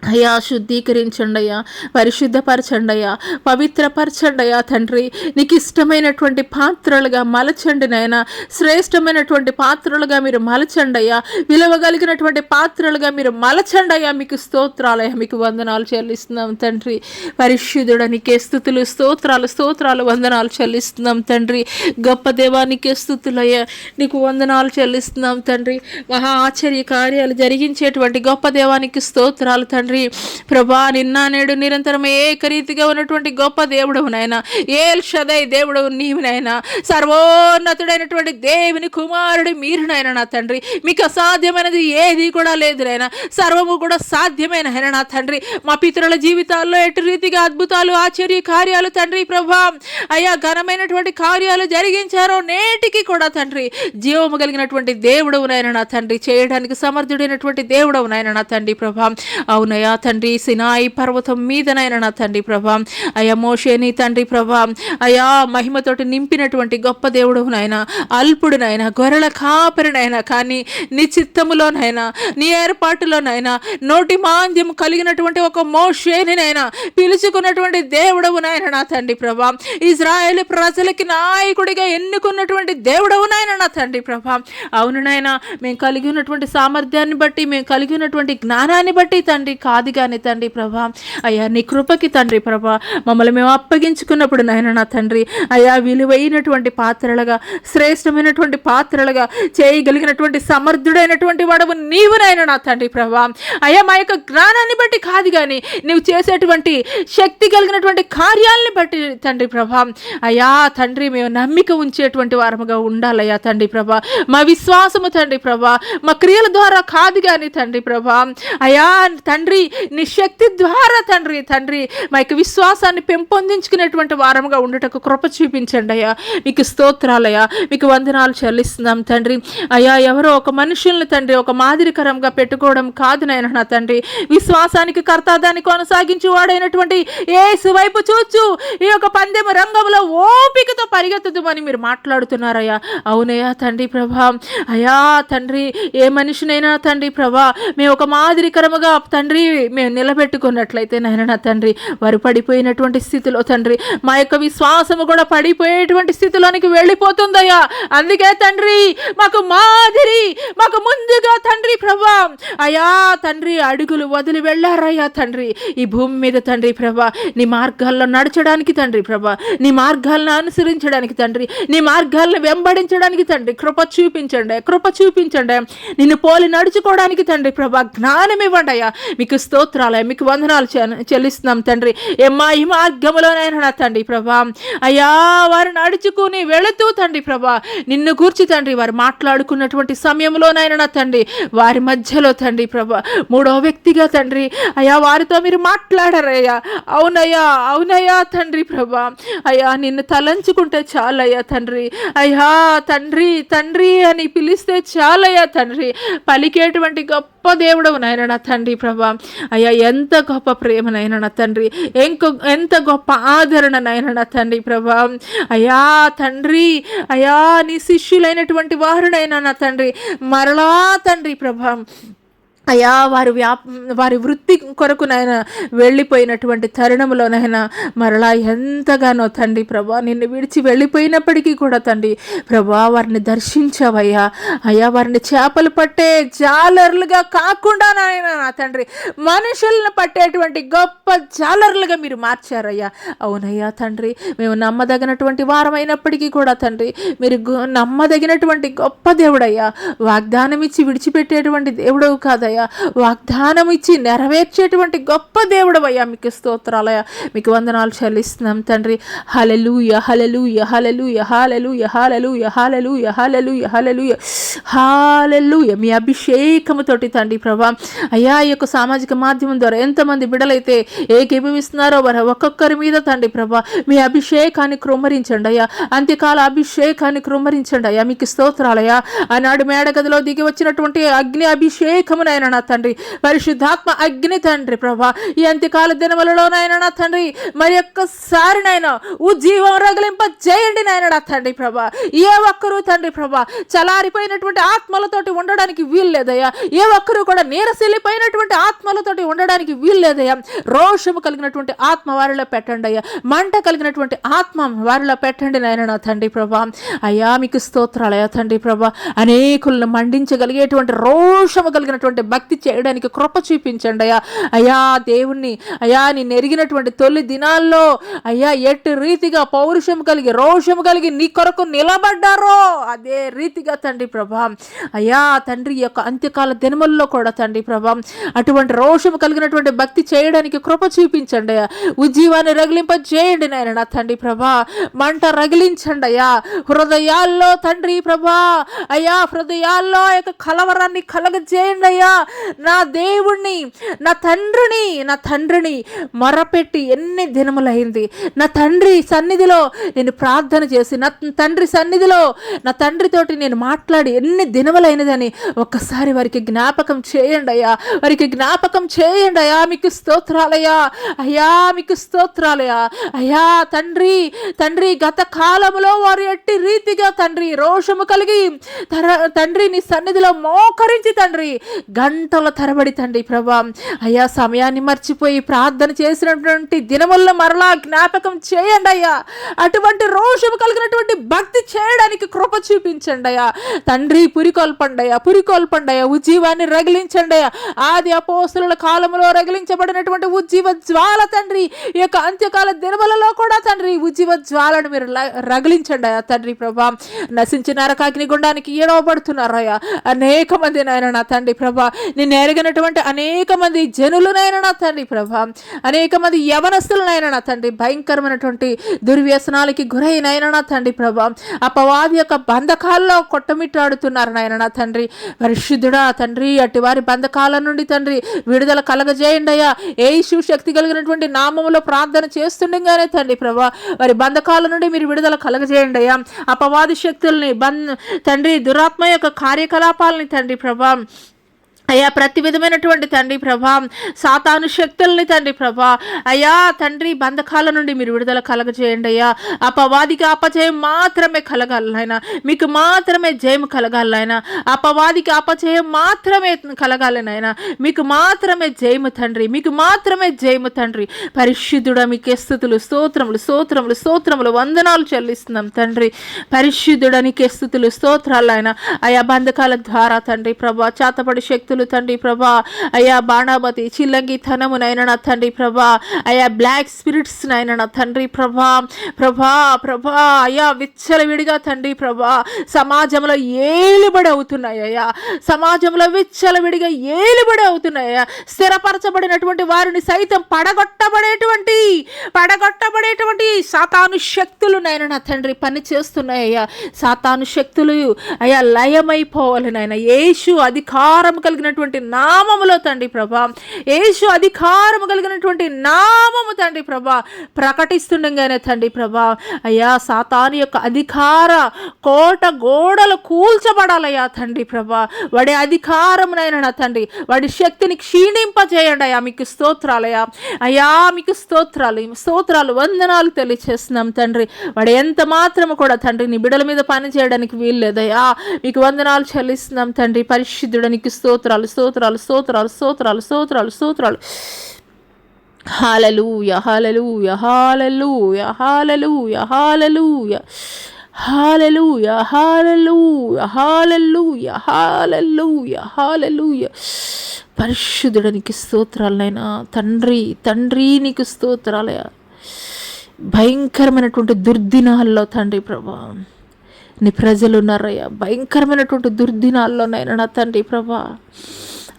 అయ్యా శుద్ధీకరించండి అయ్యా, పరిశుద్ధపరచండి అయ్యా, పవిత్రపరచండి అయ్యా తండ్రి. నీకు ఇష్టమైనటువంటి పాత్రలుగా మలచండి నాయన, శ్రేష్టమైనటువంటి పాత్రలుగా మీరు మలచండి అయ్యా, విలువగలిగినటువంటి పాత్రలుగా మీరు మలచండి అయ్యా. మీకు స్తోత్రాలయ్యా, మీకు వందనాలు చెల్లిస్తున్నాం తండ్రి. పరిశుద్ధుడ నీకే స్తుతులు స్తోత్రాలు వందనాలు చెల్లిస్తున్నాం తండ్రి. గొప్ప దేవానికే స్తుతులయ్యా, నీకు వందనాలు చెల్లిస్తున్నాం తండ్రి. మహా ఆశ్చర్య కార్యాలు జరిగించేటువంటి గొప్ప దేవానికి స్తోత్రాలు తండ్రి ప్రభా. నిన్న నేడు నిరంతరం ఏకరీతిగా ఉన్నటువంటి గొప్ప దేవుడవు నాయన, ఏల్ షదై దేవుడవు నీవు నాయన, సర్వోన్నతుడైనటువంటి దేవుని కుమారుడు మీరు నాయన నా తండ్రి. మీకు అసాధ్యమైనది ఏది కూడా లేదు నాయన, సర్వము కూడా సాధ్యమైన ఆయన నా తండ్రి. మా పితరుల జీవితాల్లో ఎటు రీతిగా అద్భుతాలు ఆశ్చర్య కార్యాలు తండ్రి ప్రభా అయ్యా ఘనమైనటువంటి కార్యాలు జరిగించారో నేటికి కూడా తండ్రి జీవము కలిగినటువంటి దేవుడవు నాయన నా తండ్రి, చేయడానికి సమర్థుడైనటువంటి దేవుడవు నాయన నా తండ్రి ప్రభా. అవునయ్యా తండ్రి సినాయి పర్వతం మీదనైనా నా తండ్రి ప్రభా అయ్యా మోషేని తండ్రి ప్రభా అయ్యా మహిమతోటి నింపినటువంటి గొప్ప దేవుడు నాయన, అల్పుడునైనా గొర్రెల కాపరినైనా కానీ నీ చిత్తములోనైనా నీ ఏర్పాటులోనైనా నోటి మాంద్యం కలిగినటువంటి ఒక మోషేనినైనా పిలుచుకున్నటువంటి దేవుడవు నాయన నా తండ్రి ప్రభా. ఇజ్రాయేల్ ప్రజలకి నాయకుడిగా ఎన్నుకున్నటువంటి దేవుడవు నాయన నా తండ్రి ప్రభా. అవును నాయన, మేము కలిగి ఉన్నటువంటి సామర్థ్యాన్ని బట్టి, మేము కలిగి ఉన్నటువంటి జ్ఞానాన్ని బట్టి తండ్రి కాదు కానీ తండ్రి ప్రభా అయ్యా నీ కృపకి తండ్రి ప్రభా మమ్మల్ని మేము అప్పగించుకున్నప్పుడు నాయన నా తండ్రి అయ్యా విలువైనటువంటి పాత్రలుగా, శ్రేష్టమైనటువంటి పాత్రలుగా చేయగలిగినటువంటి సమర్థుడైనటువంటి వాడవు నీవు నాయన నా తండ్రి ప్రభా అయ్యా. మా యొక్క జ్ఞానాన్ని బట్టి కాదు కానీ నువ్వు చేసేటువంటి శక్తి కలిగినటువంటి కార్యాలని బట్టి తండ్రి ప్రభా అయ్యా తండ్రి మేము నమ్మిక ఉంచేటువంటి వారముగా ఉండాలయ్యా తండ్రి ప్రభా. మా విశ్వాసము తండ్రి ప్రభా మా క్రియల ద్వారా కాదు కానీ తండ్రి ప్రభా అయ్యా తండ్రి నీ శక్తి ద్వారా తండ్రి తండ్రి మా యొక్క విశ్వాసాన్ని పెంపొందించుకునేటువంటి వారముగా ఉండుటకు కృప చూపించండి అయ్యా. మీకు స్తోత్రాలయ్యా, మీకు వందనాలు చెల్లిస్తున్నాం తండ్రి. అయ్యా ఎవరో ఒక మనుషుల్ని తండ్రి ఒక మాదిరికరంగా పెట్టుకోవడం కాదు నాయన నా తండ్రి, విశ్వాసానికి కర్త దాన్ని కొనసాగించి వాడైనటువంటి యేసు వైపు చూచు ఈ యొక్క పందెం రంగంలో ఓపికతో పరిగెత్తుమని మీరు మాట్లాడుతున్నారయ్యా. అవునయ్యా తండ్రి ప్రభా. అయ్యా తండ్రి ఏ మనిషినైనా తండ్రి ప్రభా మేము ఒక మాదిరికరముగా తండ్రి మేము నిలబెట్టుకున్నట్లయితే నాయన నా తండ్రి వారు పడిపోయినటువంటి స్థితిలో తండ్రి మా యొక్క విశ్వాసము కూడా పడిపోయేటువంటి స్థితిలోనికి వెళ్ళిపోతుందయ్యా. అందుకే తండ్రి మాకు మాదిరి, మాకు ముందుగా తండ్రి ప్రభా అయ్యా తండ్రి అడుగులు వదిలి వెళ్ళారయ్యా తండ్రి ఈ భూమి మీద తండ్రి ప్రభా నీ మార్గాల్లో నడచడానికి తండ్రి ప్రభా, నీ మార్గాలను అనుసరించడానికి తండ్రి, నీ మార్గాలను వెంబడించడానికి తండ్రి కృప చూపించండి, కృప చూపించండి. నిన్ను పోలి నడుచుకోవడానికి తండ్రి ప్రభా జ్ఞానం ఇవ్వండి అయ్యా. మీకు స్తోత్రాలయ్యా, మీకు వందనాలు చెల్లిస్తున్నాం తండ్రి. ఈ మార్గంలోనైనా నా తండ్రి ప్రభా అయ్యా వారు నడుచుకుని వెళుతూ తండ్రి ప్రభా నిన్ను గూర్చి తండ్రి వారు మాట్లాడుకున్నటువంటి సమయంలోనైనా నా తండ్రి వారి మధ్యలో తండ్రి ప్రభా మూడో వ్యక్తిగా తండ్రి అయ్యా వారితో మీరు మాట్లాడారయ్యా. అవునయ్యా, అవునయ్యా తండ్రి ప్రభా అయ్యా నిన్ను తలంచుకుంటే చాలయ్యా తండ్రి. అయ్యా తండ్రి తండ్రి అని పిలిస్తే చాలయ్యా తండ్రి. పలికేటువంటి గొప్ప దేవుడవు నాయన నా తండ్రి ప్రభా అయ్యా. ఎంత గొప్ప ప్రేమనైనా నా తండ్రి, ఎంత గొప్ప ఆదరణ నాయన నా తండ్రి ప్రభా అయ్యా తండ్రి. అయ్యా నీ శిష్యులైనటువంటి వారునైనా నా తండ్రి మరలా తండ్రి ప్రభా అయ్యా వారి వృత్తి కొరకు నాయన వెళ్ళిపోయినటువంటి తరుణంలోనైనా మరలా ఎంతగానో తండ్రి ప్రభా నిన్ను విడిచి వెళ్ళిపోయినప్పటికీ కూడా తండ్రి ప్రభా వారిని దర్శించవయ్యా. అయ్యా వారిని చేపలు పట్టే జాలర్లుగా కాకుండా నాయన నా తండ్రి మనుషులను పట్టేటువంటి గొప్ప జాలర్లుగా మీరు మార్చారయ్యా. అవునయ్యా తండ్రి మేము నమ్మదగినటువంటి వారమైనప్పటికీ కూడా తండ్రి మీరు నమ్మదగినటువంటి గొప్ప దేవుడయ్యా. వాగ్దానం ఇచ్చి విడిచిపెట్టేటువంటి దేవుడవు కాదయ్యా, వాగ్దానం ఇచ్చి నెరవేర్చేటువంటి గొప్ప దేవుడవయ్యా. మీకు స్తోత్రాలయ్యా, మీకు వందనాలు చెల్లిస్తున్నాం తండ్రి. హల్లెలూయా, హల్లెలూయా, హల్లెలూయా, హల్లెలూయా, హల్లెలూయా, హల్లెలూయా, హల్లెలూయా, హల్లెలూయా, హల్లెలూయా. మీ అభిషేకముతోటి తండ్రి ప్రభా అయ్యా ఈ యొక్క సామాజిక మాధ్యమం ద్వారా ఎంతమంది బిడ్డలైతే ఏకీభవిస్తున్నారో వారు ఒక్కొక్కరి మీద తండ్రి ప్రభా మీ అభిషేకాన్ని కృమ్మరించండి అయ్యా. అంత్యకాల అభిషేకాన్ని కృమ్మరించండి అయ్యా. మీకు స్తోత్రాలయ్యా. ఆనాడు మేడగదిలో దిగి వచ్చినటువంటి అగ్ని అభిషేకమునైనా నా తండ్రి పరిశుద్ధాత్మ అగ్ని తండ్రి ప్రభా ఈ అంత్యకాల దినములలోనైనా నా తండ్రి మరి ఒక్కసారి నాయన ఉజ్జీవం రగిలింప చేయండి నాయన నా తండ్రి ప్రభా. ఏ ఒక్కరూ తండ్రి ప్రభా చలారిపోయినటువంటి ఆత్మలతోటి ఉండడానికి వీల్లేదయ్యా. ఏ ఒక్కరూ కూడా నీరసిల్లిపోయినటువంటి ఆత్మలతోటి ఉండడానికి వీల్లేదయ్యా. రోషము కలిగినటువంటి ఆత్మ వారిలో పెట్టండి అయ్యా. మంట కలిగినటువంటి ఆత్మ వారిలో పెట్టండి నాయన నా తండ్రి ప్రభా అయ్యా. మీకు స్తోత్రాలయ్యా తండ్రి ప్రభా. అనేకులను మండించగలిగేటువంటి రోషము కలిగినటువంటి భక్తి చేయడానికి కృప చూపించండి అయ్యా. అయ్యా దేవుణ్ణి అయ్యా నేను ఎరిగినటువంటి తొలి దినాల్లో అయ్యా ఎట్టి రీతిగా పౌరుషం కలిగి రోషం కలిగి నీ కొరకు నిలబడ్డారో అదే రీతిగా తండ్రి ప్రభా అయ్యా తండ్రి యొక్క అంత్యకాల దినముల్లో కూడా తండ్రి ప్రభా అటువంటి రోషం కలిగినటువంటి భక్తి చేయడానికి కృప చూపించండి అయ్యా. ఉజ్జీవాన్ని రగిలింప చేయండి నాయన నా తండ్రి ప్రభా. మంట రగిలించండి అయ్యా హృదయాల్లో తండ్రి ప్రభా అయ్యా. హృదయాల్లో యొక్క కలవరాన్ని కలగజేయండి అయ్యా. నా దేవుణ్ణి నా తండ్రిని మొరపెట్టి ఎన్ని దినములైంది. నా తండ్రి సన్నిధిలో నేను ప్రార్థన చేసి నా తండ్రి సన్నిధిలో నా తండ్రితోటి నేను మాట్లాడి ఎన్ని దినములైనదని ఒక్కసారి వారికి జ్ఞాపకం చేయండి అయ్యా. వారికి జ్ఞాపకం చేయండి అయ్యా. మీకు స్తోత్రాలయ్యా అయ్యా. మీకు స్తోత్రాలయ్యా అయ్యా. తండ్రి గత కాలంలో వారు ఎట్టి రీతిగా తండ్రి రోషము కలిగి తండ్రి నీ సన్నిధిలో మోకరించి తండ్రి గంటల తరబడి తండ్రి ప్రభా అయ్యా సమయాన్ని మర్చిపోయి ప్రార్థన చేసినటువంటి దినముల్లో మరలా జ్ఞాపకం చేయండి అయ్యా. అటువంటి రోషము కలిగినటువంటి భక్తి చేయడానికి కృప చూపించండి అయ్యా. తండ్రి పురికొల్పండి అయ్యా. ఉజ్జీవాన్ని రగిలించండి అయ్యా. ఆది అపోస్తలుల కాలంలో రగిలించబడినటువంటి ఉజ్జీవ జ్వాల తండ్రి ఈ యొక్క అంత్యకాల దినములలో కూడా తండ్రి ఉజ్జీవ జ్వాలను మీరు రగిలించండి అయ్యా తండ్రి ప్రభా. నశించిన నరకాగ్ని గుండానికి ఏడవబడుతున్నారయ్యా అనేక మంది నాయన నా తండ్రి ప్రభా. నిన్ను ఎరగినటువంటి అనేక మంది జనులనైనా నా తండ్రి ప్రభా, అనేక మంది యవనస్తులనైనా నా తండ్రి భయంకరమైనటువంటి దుర్వ్యసనాలకి గురైనైనా నా తండ్రి ప్రభా, అపవాది యొక్క బంధకాల్లో కొట్టమిట్టాడుతున్నారు నాయన నా తండ్రి. పరిశుద్ధుడా తండ్రి, అట్టి వారి బంధకాల నుండి తండ్రి విడుదల కలగజేయండి అయ్యా. యేసు శక్తి కలిగినటువంటి నామములో ప్రార్థన చేస్తుండగానే తండ్రి ప్రభా, వారి బంధకాల నుండి మీరు విడుదల కలగజేయండి అయ్యా. అపవాది శక్తుల్ని తండ్రి దురాత్మ యొక్క కార్యకలాపాలని తండ్రి ప్రభా, అయ్యా ప్రతి విధమైనటువంటి తండ్రి ప్రభా సాతాను శక్తుల్ని తండ్రి ప్రభా, అయ్యా తండ్రి బంధకాల నుండి మీరు విడుదల కలగజేయండి అయ్యా. అపవాదికి అపజయం మాత్రమే కలగాలి నాయన, మీకు మాత్రమే జయం కలగాలి నాయన. అపవాదికి అపజయం మాత్రమే కలగాలి నాయన, మీకు మాత్రమే జయము తండ్రి, మీకు మాత్రమే జయము తండ్రి. పరిశుద్ధుడా మీకే స్తుతులు స్తోత్రములు స్తోత్రములు స్తోత్రములు వందనాలు చెల్లిస్తున్నాం తండ్రి. పరిశుద్ధుడా నీకే స్తుతులు స్తోత్రాలు ఆయన. అయా బంధకాల ద్వారా తండ్రి ప్రభా చాతపడి శక్తులు తండ్రి ప్రభా, అయ్యా బాణామతి చిల్లంగి ధనమునైనా నా తండ్రి ప్రభా, అయ్యా బ్లాక్ స్పిరిట్స్ నైనా నా తండ్రి ప్రభా ప్రభా ప్రభా, అయ్యా విచ్చలవిడిగా తండ్రి ప్రభా సమాజంలో ఏలుబడి అవుతున్నాయి అయ్యా, సమాజంలో విచ్చలవిడిగా ఏలుబడి అవుతున్నాయ్యా. స్థిరపరచబడినటువంటి వారిని సైతం పడగొట్టబడేటువంటి సాతాను శక్తులు నైనా నా తండ్రి పని చేస్తున్నాయ్యా. సాతాను శక్తులు అయ్యా లయమైపోవాలి నాయన. యేసు అధికారం కలిగినటువంటి నామములో తండ్రి ప్రభా, యేసు అధికారము కలిగినటువంటి నామము తండ్రి ప్రభా ప్రకటిస్తుండగానే తండ్రి ప్రభా, అయ్యా సాతాను యొక్క అధికార కోట గోడలు కూల్చబడాలయ్యా తండ్రి ప్రభా. వాడి అధికారమునైనా నా తండ్రి, వాడి శక్తిని క్షీణింపజేయండి అయ్యా. మీకు స్తోత్రాలయ్యా, అయ్యా మీకు స్తోత్రాలు వందనాలు తెలియచేస్తున్నాం తండ్రి. వాడు ఎంత మాత్రము కూడా తండ్రి నీ బిడల మీద పని చేయడానికి వీల్లేదయ్యా. మీకు వందనాలు చెల్లిస్తున్నాం తండ్రి. పరిశుద్ధుడానికి స్తోత్రాలు స్తోత్రాలు స్తోత్రాలు స్తోత్రాలు స్తోత్రాలు స్తోత్రాలు. హల్లెలూయా హల్లెలూయా హల్లెలూయా హల్లెలూయా హల్లెలూయా హల్లెలూయా హల్లెలూయా హల్లెలూయా హల్లెలూయా హల్లెలూయా. పరిశుద్ధుడానికి స్తోత్రాలైనా తండ్రి తండ్రి నీకు స్తోత్రాలయ్యా. భయంకరమైనటువంటి దుర్దినాల్లో తండ్రి ప్రభా నీ ప్రజలు ఉన్నారయ్యా. భయంకరమైనటువంటి దుర్దినాల్లోనైనా నా తండ్రి ప్రభా,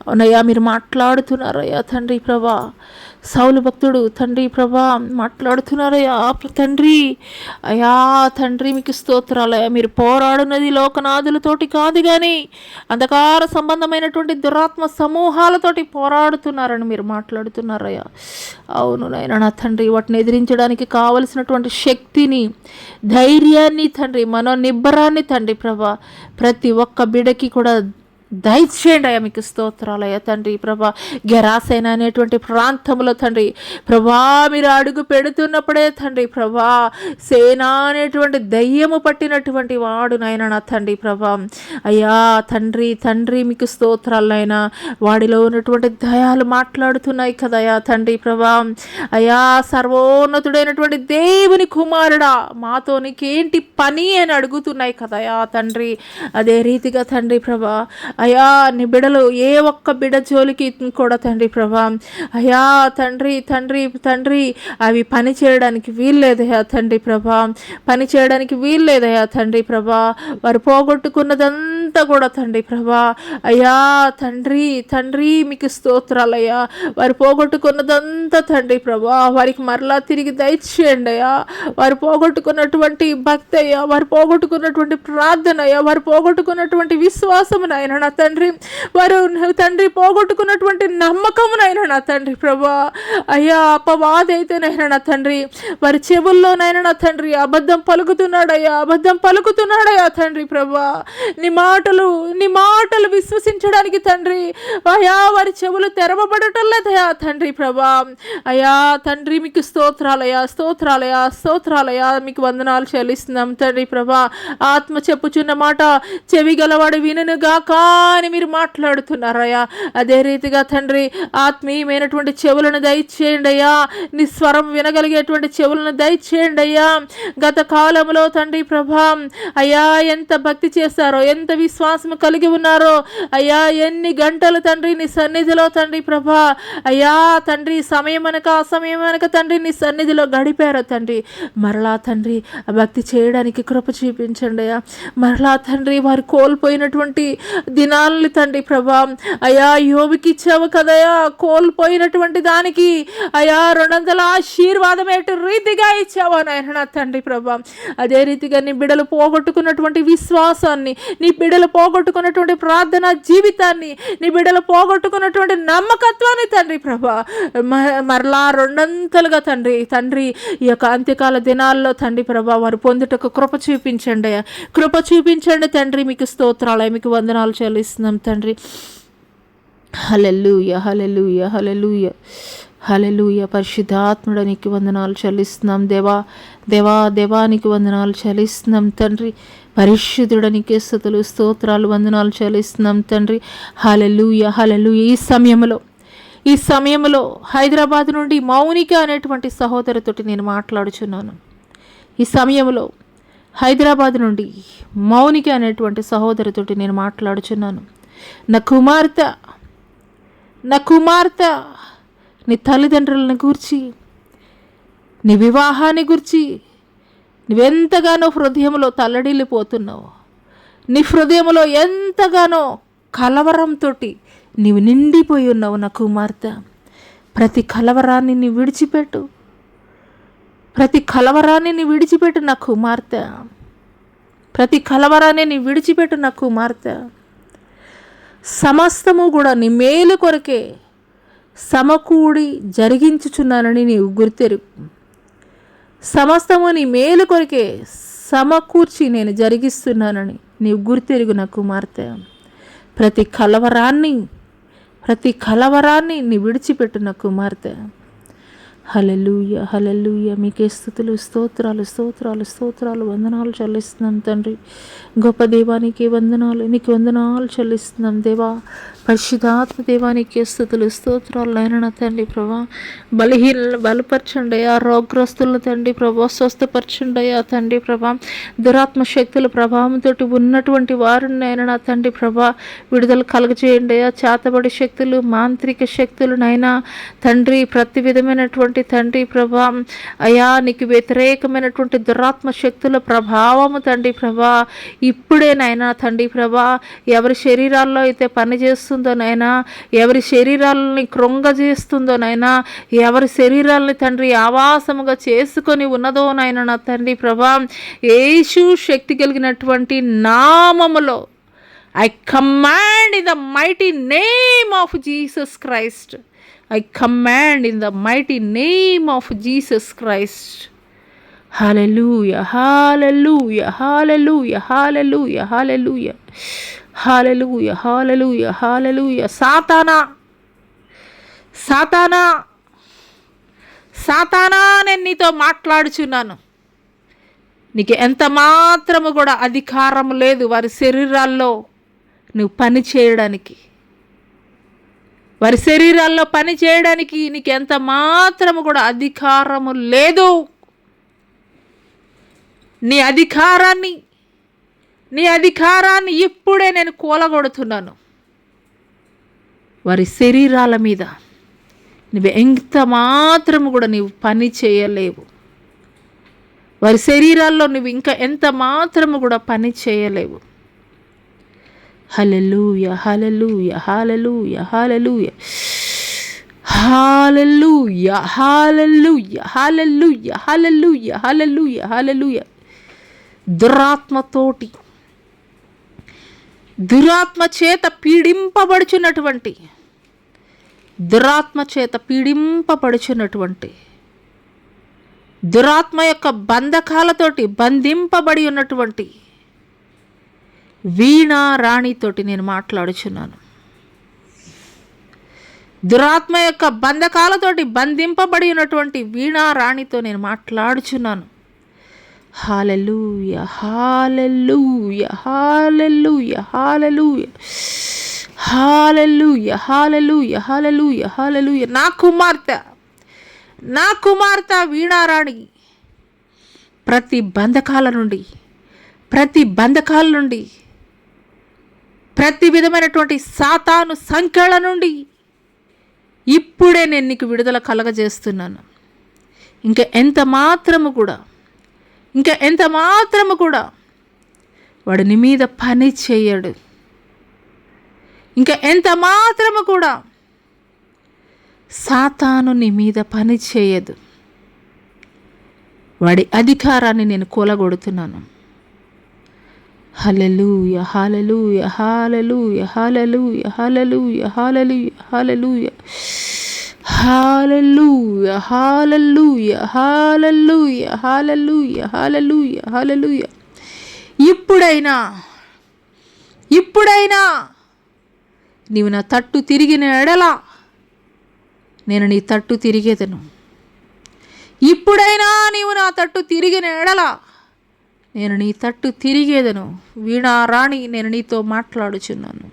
అవునయ్యా మీరు మాట్లాడుతున్నారయ్యా తండ్రి ప్రభా. సౌలు భక్తుడు తండ్రి ప్రభా మాట్లాడుతున్నారయ్యా తండ్రి. అయ్యా తండ్రి మీకు స్తోత్రాలయ్యా. మీరు పోరాడున్నది లోకనాథులతోటి కాదు కానీ అంధకార సంబంధమైనటువంటి దురాత్మ సమూహాలతోటి పోరాడుతున్నారని మీరు మాట్లాడుతున్నారయ్యా. అవును నాయనా నా తండ్రి, వాటిని ఎదిరించడానికి కావలసినటువంటి శక్తిని ధైర్యాన్ని తండ్రి మనోనిబ్బరాన్ని తండ్రి ప్రభా ప్రతి ఒక్క బిడకి కూడా దయచేయండి అయ్యా. మీకు స్తోత్రాలయ్యా తండ్రి ప్రభా. గెరాసైన అనేటువంటి ప్రాంతంలో తండ్రి ప్రభా మీరు అడుగు పెడుతున్నప్పుడే తండ్రి ప్రభా సేనా అనేటువంటి దయ్యము పట్టినటువంటి వాడు నాయన నా తండ్రి ప్రభా. అయ్యా తండ్రి తండ్రి మీకు స్తోత్రాలైనా. వాడిలో ఉన్నటువంటి దయాలు మాట్లాడుతున్నాయి కదయ్యా తండ్రి ప్రభా. అయ్యా సర్వోన్నతుడైనటువంటి దేవుని కుమారుడా మాతో నీకేంటి పని అని అడుగుతున్నాయి కదయా తండ్రి. అదే రీతిగా తండ్రి ప్రభా అయ్యా నీ బిడలు ఏ ఒక్క బిడ జోలికి కూడా తండ్రి ప్రభా అయ్యా తండ్రి తండ్రి తండ్రి అవి పని చేయడానికి వీల్లేదయ్యా తండ్రి ప్రభా, పని చేయడానికి వీల్లేదయ్యా తండ్రి ప్రభా. వారు పోగొట్టుకున్నదంతా కూడా తండ్రి ప్రభా అయ్యా తండ్రి తండ్రి మీకు స్తోత్రాలయ్యా. వారు పోగొట్టుకున్నదంతా తండ్రి ప్రభా వారికి మరలా తిరిగి దయచేయండి అయ్యా. వారు పోగొట్టుకున్నటువంటి భక్తి అయ్యా, వారు పోగొట్టుకున్నటువంటి ప్రార్థన అయ్యా, వారు పోగొట్టుకున్నటువంటి విశ్వాసమునైనా నా తండ్రి, వారు తండ్రి పోగొట్టుకున్నటువంటి నమ్మకమునైనా నా తండ్రి ప్రభా అయ్యా అపవాదైతేనైనా నా తండ్రి వారి చెవుల్లోనైనా నా తండ్రి అబద్ధం పలుకుతున్నాడయ్యా తండ్రి ప్రభా. నీ మాటలు విశ్వసించడానికి తండ్రి అయ్యా వారి చెవులు తెరవబడటం లేదయా తండ్రి ప్రభా. అయ్యా తండ్రి మీకు స్తోత్రాలయా మీకు వందనాలు చెల్లిస్తున్నాం తండ్రి ప్రభా. ఆత్మ చెప్పుచున్న మాట చెవి గలవాడు వినుగాక అని మీరు మాట్లాడుతున్నారయ్యా. అదే రీతిగా తండ్రి ఆత్మీయమైనటువంటి చెవులను దయచేయండి అయ్యా. నీ స్వరం వినగలిగేటువంటి చెవులను దయచేయండి అయ్యా. గత కాలంలో తండ్రి ప్రభా అయ్యా ఎంత భక్తి చేశారో, ఎంత విశ్వాసం కలిగి ఉన్నారో అయ్యా, ఎన్ని గంటలు తండ్రి నీ సన్నిధిలో తండ్రి ప్రభా, అయ్యా తండ్రి సమయం అనక అసమయం అనక తండ్రి నీ సన్నిధిలో గడిపారో తండ్రి, మరలా తండ్రి భక్తి చేయడానికి కృప చూపించండి అయ్యా. మరలా తండ్రి వారు కోల్పోయినటువంటి దినాలని తండ్రి ప్రభా, అయ్యా యోబుకి ఇచ్చావు కదయా, కోల్పోయినటువంటి దానికి అయ్యా 200 ఆశీర్వాదం ఏటు రీతిగా ఇచ్చావా నాయన తండ్రి ప్రభా. అదే రీతిగా నీ బిడ్డలు పోగొట్టుకున్నటువంటి విశ్వాసాన్ని, నీ బిడ్డలు పోగొట్టుకున్నటువంటి ప్రార్థనా జీవితాన్ని, నీ బిడ్డలు పోగొట్టుకున్నటువంటి నమ్మకత్వాన్ని తండ్రి ప్రభా మరలా 200గా తండ్రి ఈ యొక్క అంత్యకాల దినాల్లో తండ్రి ప్రభా వారు పొందుటకు కృప చూపించండి అయ్యా, కృప చూపించండి తండ్రి. మీకు స్తోత్రాలు, మీకు వందనాలు చెల్లిస్తున్నాం తండ్రి. హల్లెలూయా, హల్లెలూయా, హల్లెలూయా, హల్లెలూయా. పరిశుద్ధాత్ముడానికి వందనాలు చెల్లిస్తున్నాం దేవా, దేవా దేవానికి వందనాలు చెల్లిస్తున్నాం తండ్రి. పరిశుద్ధుడానికి స్తుతులు స్తోత్రాలు వందనాలు చెల్లిస్తున్నాం తండ్రి. హల్లెలూయా, హల్లెలూయా. ఈ సమయంలో హైదరాబాద్ నుండి మౌనిక అనేటువంటి సహోదరితోటి నేను మాట్లాడుచున్నాను. ఈ సమయంలో హైదరాబాద్ నుండి మౌనిక అనేటువంటి సహోదరితోటి నేను మాట్లాడుచున్నాను. నా కుమార్తె నీ తల్లిదండ్రులను గూర్చి, నీ వివాహాన్ని గూర్చి నువ్వెంతగానో హృదయంలో తల్లడిల్లిపోతున్నావు. నీ హృదయంలో ఎంతగానో కలవరంతో నీవు నిండిపోయి ఉన్నావు నా కుమార్తె. ప్రతి కలవరాన్ని నీ విడిచిపెట్టు, ప్రతి కలవరాన్ని నీ విడిచిపెట్టు నా కుమార్తె, ప్రతి కలవరాన్ని నీ విడిచిపెట్టు నా కుమార్తె. సమస్తము కూడా నీ మేలు కొరకే సమకూడి జరిగించుచున్నానని నీవు గుర్తెరుగు. సమస్తము నీ మేలు కొరకే సమకూర్చి నేను జరిగిస్తున్నానని నీవు గుర్తెరుగు నా కుమార్తె. ప్రతి కలవరాన్ని నీ విడిచిపెట్టు నా కుమార్తె. హల్లెలూయా, హల్లెలూయా. మీకే స్తుతులు స్తోత్రాలు స్తోత్రాలు స్తోత్రాలు వందనాలు చెల్లిస్తున్నాం తండ్రి. గొప్ప దేవానికి వందనాలు, నీకు వందనాలు చెల్లిస్తున్నాం దేవా. పరిశుద్ధాత్మ దేవానికి స్థుతులు స్తోత్రాలు నాయన తండ్రి ప్రభా. బలహీనలను బలపరచండి అయ్యా, రోగ్రస్తులను తండ్రి ప్రభా స్వస్థపరచండి అయ్యా తండ్రి ప్రభా. దురాత్మ శక్తుల ప్రభావంతో ఉన్నటువంటి వారిని నాయన తండ్రి ప్రభా విడుదల కలుగజేయండి అయ్యా. చేతబడి శక్తులు, మాంత్రిక శక్తులు నైనా తండ్రి, ప్రతి విధమైనటువంటి తండ్రి ప్రభా అయ్యా నీకు వ్యతిరేకమైనటువంటి దురాత్మ శక్తుల ప్రభావము తండ్రి ప్రభా ఇప్పుడే నైనా తండ్రి ప్రభా ఎవరి శరీరాల్లో అయితే పనిచేస్తుందో నైనా, ఎవరి శరీరాలని కృంగజేస్తుందో నైనా, ఎవరి శరీరాలని తండ్రి ఆవాసముగా చేసుకొని ఉన్నదో నాయన నా తండ్రి ప్రభా యేసు శక్తి కలిగినటువంటి నామములో I command in the mighty name of Jesus Christ. I command in the mighty name of Jesus Christ. Hallelujah, hallelujah, hallelujah, hallelujah, hallelujah, hallelujah, hallelujah, hallelujah. సాతానా నేను నీతో మాట్లాడుచున్నాను. నీకు ఎంత మాత్రము కూడా అధికారం లేదు వారి శరీరాల్లో నువ్వు పని చేయడానికి. వారి శరీరాల్లో పని చేయడానికి నీకు ఎంత మాత్రము కూడా అధికారము లేదు. నీ అధికారాన్ని ఇప్పుడే నేను కూలగొడుతున్నాను. వారి శరీరాల మీద నువ్వు ఎంత మాత్రము కూడా నీవు పని చేయలేవు. వారి శరీరాల్లో నువ్వు ఇంకా ఎంత మాత్రము కూడా పని చేయలేవు. హల్లెలూయా, హల్లెలూయా, హల్లెలూయా, హల్లెలూయా, హల్లెలూయా, హల్లెలూయా, హల్లెలూయా, హల్లెలూయా, హల్లెలూయా, హల్లెలూయా. దురాత్మ చేత పీడింపబడుచున్నటువంటి దురాత్మ యొక్క బంధకాలతోటి బంధింపబడి ఉన్నటువంటి వీణా రాణితోటి నేను మాట్లాడుచున్నాను. దురాత్మ యొక్క బంధకాలతోటి బంధింపబడి ఉన్నటువంటి వీణా రాణితో నేను మాట్లాడుచున్నాను. హల్లెలూయా, హల్లెలూయా, హల్లెలూయా, హల్లెలూయా, హల్లెలూయా, హల్లెలూయా, హల్లెలూయా, హల్లెలూయా. నా కుమార్తె వీణారాణి ప్రతి బంధకాల నుండి ప్రతి విధమైనటువంటి సాతాను సంఖ్యల నుండి ఇప్పుడే నేను నీకు విడుదల కలగజేస్తున్నాను. ఇంకా ఎంత మాత్రము కూడా వాడు నీ మీద పని చేయడు. ఇంకా ఎంత మాత్రము కూడా సాతాను నీ మీద పని చేయదు. వాడి అధికారాన్ని నేను కూలగొడుతున్నాను. హల్లెలూయా, హల్లెలూయా, హల్లెలూయా, హల్లెలూయా, హల్లెలూయా, హల్లెలూయా, హల్లెలూయా, హల్లెలూయా, హల్లెలూయా, హల్లెలూయా, హల్లెలూయా, హల్లెలూయా. ఇప్పుడైనా నీవు నా తట్టు తిరిగిన ఎడల నేను నీ తట్టు తిరిగేదను. ఇప్పుడైనా నీవు నా తట్టు తిరిగిన ఎడల నేను నీ తట్టు తిరిగేదను. వీణా రాణి, నేను నీతో మాట్లాడుచున్నాను.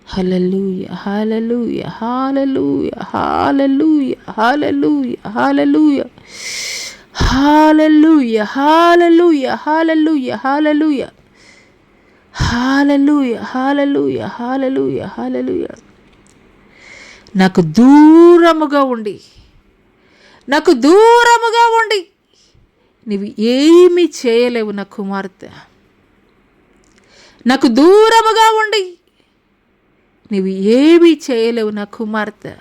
హల్లెలూయా, హల్లెలూయా, హల్లెలూయా, హల్లెలూయా, హల్లెలూయా, హల్లెలూయా, హల్లెలూయా, హల్లెలూయా, హల్లెలూయా, హల్లెలూయా, హల్లెలూయా, హల్లెలూయా, హల్లెలూయా, హల్లెలూయా. నాకు దూరముగా ఉండి నీవు ఏమీ చేయలేవు నా కుమార్తె. నాకు దూరముగా ఉండి నీవు ఏమీ చేయలేవు నా కుమార్తె.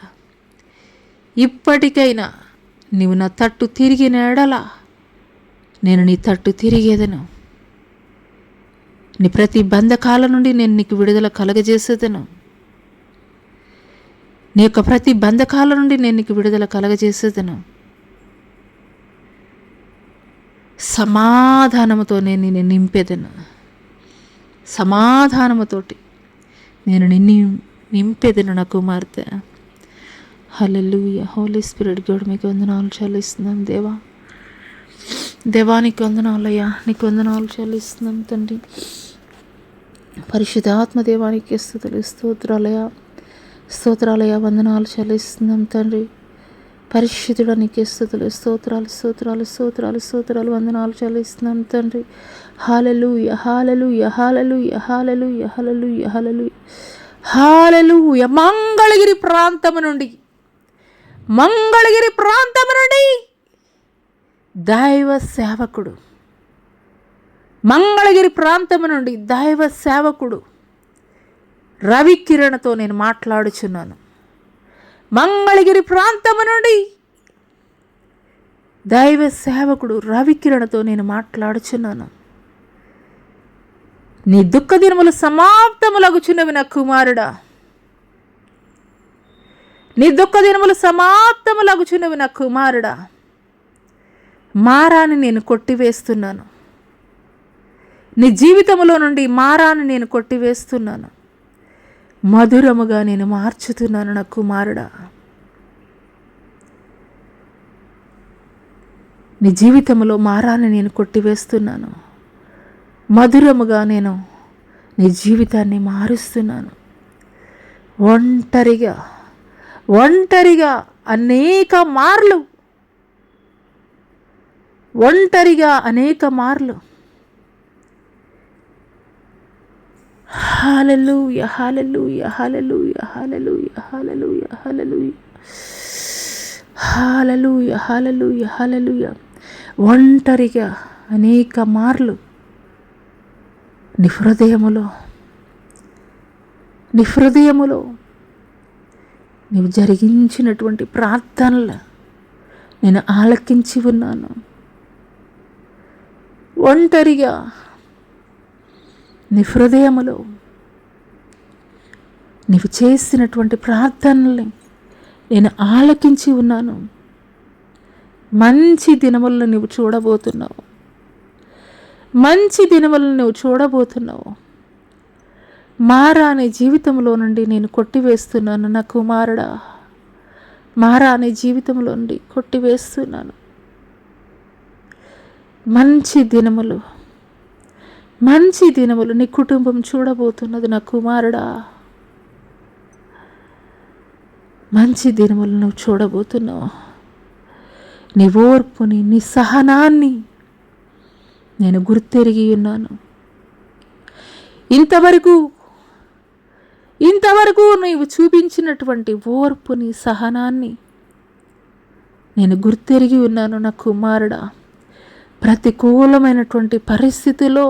ఇప్పటికైనా నీవు నా తట్టు తిరిగిన ఎడల నేను నీ తట్టు తిరిగేదను. నీ ప్రతి బంధకాల నుండి నేను నీకు విడుదల కలగజేసేదను. నీ యొక్క ప్రతి బంధకాల నుండి నేను నీకు విడుదల కలగజేసేదను. సమాధానముతో నేను నిన్ను నింపేదను. సమాధానముతోటి నేను నిన్ను నింపేదను నా కుమార్తె. హల్లెలూయా. హోలీ స్పిరిట్ గాడ్ మీకు వందనాలు చెల్లిస్తున్నాం దేవా. దేవానికి వందనాలయ్యా, నీకు వందనాలు చెల్లిస్తున్నాం తండ్రి. పరిశుద్ధాత్మ దేవానికి స్తోత్రాలయ వందనాలు చెల్లిస్తున్నాం తండ్రి. పరిశుద్ధుడానికి స్తోత్రాలు వందనాలు చెల్లిస్తున్నాం తండ్రి. హల్లెలూయా, హల్లెలూయా, హల్లెలూయా, హల్లెలూయా, హల్లెలూయా, హల్లెలూయా, హల్లెలూయా. మంగళగిరి ప్రాంతము నుండి దైవ సేవకుడు, మంగళగిరి ప్రాంతము నుండి దైవ సేవకుడు రవికిరణతో నేను మాట్లాడుచున్నాను. మంగళగిరి ప్రాంతము నుండి దైవ సేవకుడు రవికిరణతో నేను మాట్లాడుచున్నాను. నీ దుఃఖ దినములు సమాప్తములగుచున్నవి నా కుమారుడా. నీ దుఃఖ దినములు సమాప్తములగుచున్నవి నా కుమారుడా. మారాన్ని నేను కొట్టివేస్తున్నాను. నీ జీవితంలో నుండి మారాన్ని నేను కొట్టివేస్తున్నాను. మధురముగా నేను మార్చుతున్నాను నా కుమారుడా. నీ జీవితంలో మారాన్ని నేను కొట్టివేస్తున్నాను. మధురముగా నేను నీ జీవితాన్ని మారుస్తున్నాను. ఒంటరిగా అనేక మార్లు హల్లెలూయా, హల్లెలూయా, హల్లెలూయా, హల్లెలూయా, హల్లెలూయా, హల్లెలూయా, హల్లెలూయా, హల్లెలూయా, హల్లెలూయా. ఒంటరిగా అనేక మార్లు నీ హృదయములో నీవు జరిగించినటువంటి ప్రార్థనలు నేను ఆలకించి ఉన్నాను. ఒంటరిగా నీ హృదయములో నీవు చేసినటువంటి ప్రార్థనల్ని నేను ఆలకించి ఉన్నాను. మంచి దినములను నువ్వు చూడబోతున్నావు. మారాని జీవితంలో నుండి నేను కొట్టివేస్తున్నాను నా కుమారుడా. మారాని జీవితంలో నుండి కొట్టివేస్తున్నాను. మంచి దినములు నీ కుటుంబం చూడబోతున్నది నా కుమారుడా. మంచి దినములు నువ్వు చూడబోతున్నావు. నీ ఓర్పుని, నీ సహనాన్ని నేను గుర్తెరిగి ఉన్నాను. ఇంతవరకు నీవు చూపించినటువంటి ఓర్పుని, సహనాన్ని నేను గుర్తెరిగి ఉన్నాను నా కుమారుడా. ప్రతికూలమైనటువంటి పరిస్థితిలో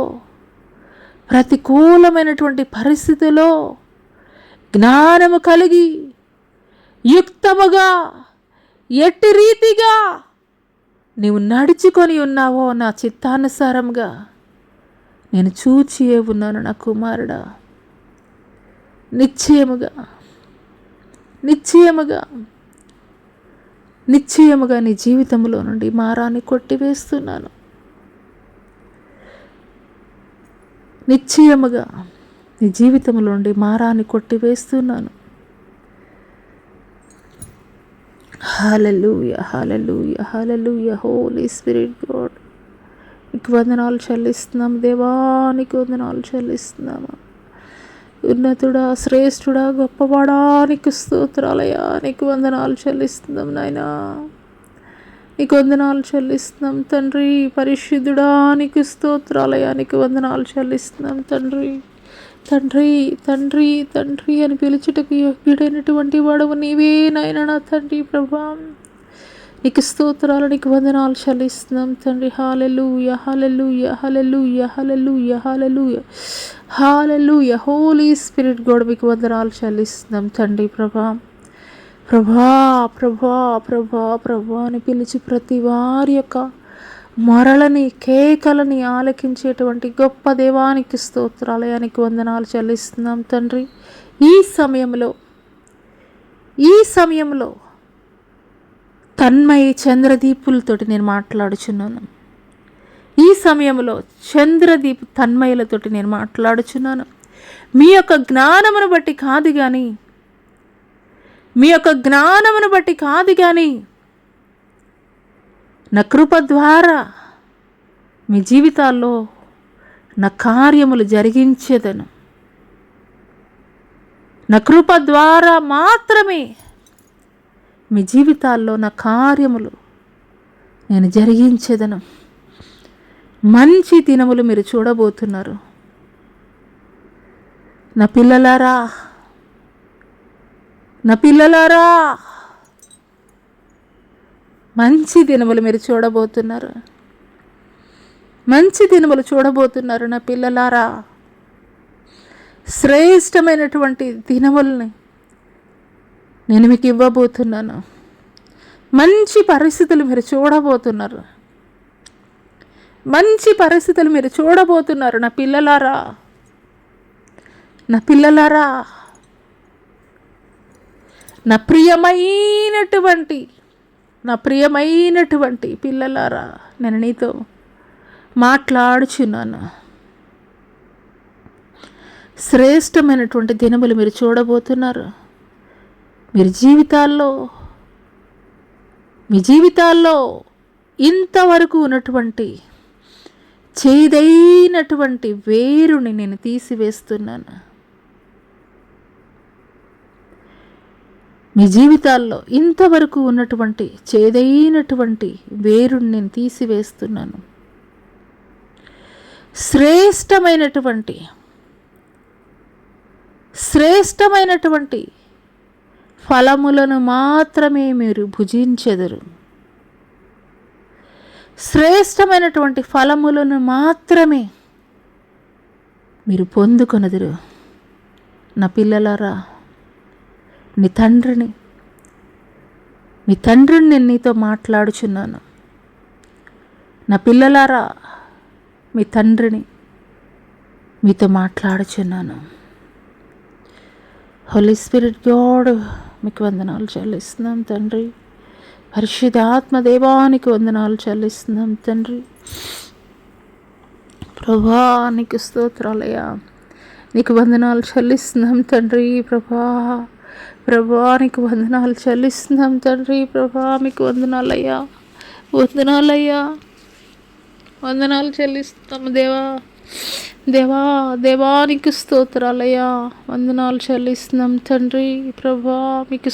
జ్ఞానము కలిగి యుక్తముగా ఎట్టి రీతిగా నీవు నడుచుకొని ఉన్నావో నా చిత్తానుసారంగా నేను చూచియే ఉన్నాను నా కుమారుడా. నిశ్చయముగా నీ జీవితంలో నుండి మారాన్ని కొట్టివేస్తున్నాను. నిశ్చయముగా నీ జీవితంలో నుండి మారాన్ని కొట్టివేస్తున్నాను. హల్లెలూయా, హల్లెలూయా, హల్లెలూయా. హోలీ స్పిరిట్ గాడ్, నీకు వందనాలు చెల్లిస్తున్నాం దేవా, నీకు వందనాలు చెల్లిస్తున్నాము. ఉన్నతుడా, శ్రేష్ఠుడా, గొప్పవాడా, నీకు స్తోత్రాలయ్యా. నీకు వందనాలు చెల్లిస్తున్నాం నాయనా, నీకు వందనాలు చెల్లిస్తున్నాం తండ్రి. పరిశుద్ధుడా, నీకు స్తోత్రాలయ్యా, నీకు వందనాలు చెల్లిస్తున్నాం తండ్రి. తండ్రి తండ్రి తండ్రి అని పిలుచుటకు యోగ్యుడైనటువంటి వాడవు నీవే నాయనా నా తండ్రి. ప్రభా, నీకు స్తోత్రాలు, నీకు వందనాలు చెల్లిస్తున్నాం తండ్రి. హల్లెలూయా, హల్లెలూయా, హల్లెలూయా, హల్లెలూయా, హల్లెలూయా, హల్లెలూయా. హోలీ స్పిరిట్ గాడ్, మీకు వందనాలు చెల్లిస్తున్నాం తండ్రి. ప్రభా ప్రభా ప్రభా ప్రభా ప్రభా అని పిలిచి ప్రతి వారి యొక్క మొరలని, కేకలని ఆలకించేటువంటి గొప్ప దేవానికి స్తోత్రాలయానికి వందనాలు చెల్లిస్తున్నాం తండ్రి. ఈ సమయంలో తన్మయ చంద్రదీపులతోటి నేను మాట్లాడుచున్నాను. ఈ సమయంలో చంద్రదీప్ తన్మయులతోటి నేను మాట్లాడుచున్నాను. మీ యొక్క జ్ఞానమును బట్టి కాదు కానీ నా కృప ద్వారా మీ జీవితాల్లో నా కార్యములు జరిగించేదను. నా కృప ద్వారా మాత్రమే మీ జీవితాల్లో నా కార్యములు నేను జరిగించేదను. మంచి దినములు మీరు చూడబోతున్నారు నా పిల్లలారా. మంచి దినములు మీరు చూడబోతున్నారు. మంచి దినములు చూడబోతున్నారు నా పిల్లలారా. శ్రేష్టమైనటువంటి దినముల్ని నేను మీకు ఇవ్వబోతున్నాను. మంచి పరిస్థితులు మీరు చూడబోతున్నారు. మంచి పరిస్థితులు మీరు చూడబోతున్నారు నా పిల్లలారా. నా పిల్లలారా, నా ప్రియమైనటువంటి పిల్లలారా, నేను నీతో మాట్లాడుచున్నాను. శ్రేష్టమైనటువంటి దినములు మీరు చూడబోతున్నారు. మీ జీవితాల్లో ఇంతవరకు ఉన్నటువంటి చేదైనటువంటి వేరుని నేను తీసివేస్తున్నాను. మీ జీవితాల్లో ఇంతవరకు ఉన్నటువంటి చేదైనటువంటి వేరుని నేను తీసివేస్తున్నాను. శ్రేష్టమైనటువంటి ఫలములను మాత్రమే మీరు భుజించెదరు. శ్రేష్టమైనటువంటి ఫలములను మాత్రమే మీరు పొందుకొనెదరు. నా పిల్లలారా, మీ తండ్రిని నేను నీతో మాట్లాడుచున్నాను. నా పిల్లలారా, మీ తండ్రిని మీతో మాట్లాడుచున్నాను. హోలీ స్పిరిట్ గాడ్, మీకు వందనాలు చెల్లిస్తున్నాం తండ్రి. పరిశుద్ధాత్మ దేవానికి వందనాలు చెల్లిస్తున్నాం తండ్రి. ప్రభా, నీకు స్తోత్రాలయ్యా, నీకు వందనాలు చెల్లిస్తున్నాం తండ్రి. ప్రభా, నీకు వందనాలు చెల్లిస్తున్నాం తండ్రి. ప్రభా, మీకు వందనాలయ్యా, వందనాలు చెల్లిస్తున్నాము దేవా, నీకు స్తోత్రాలయ్యా, వందనాలు చెల్లిస్తున్నాం తండ్రి. ప్రభా, మీకు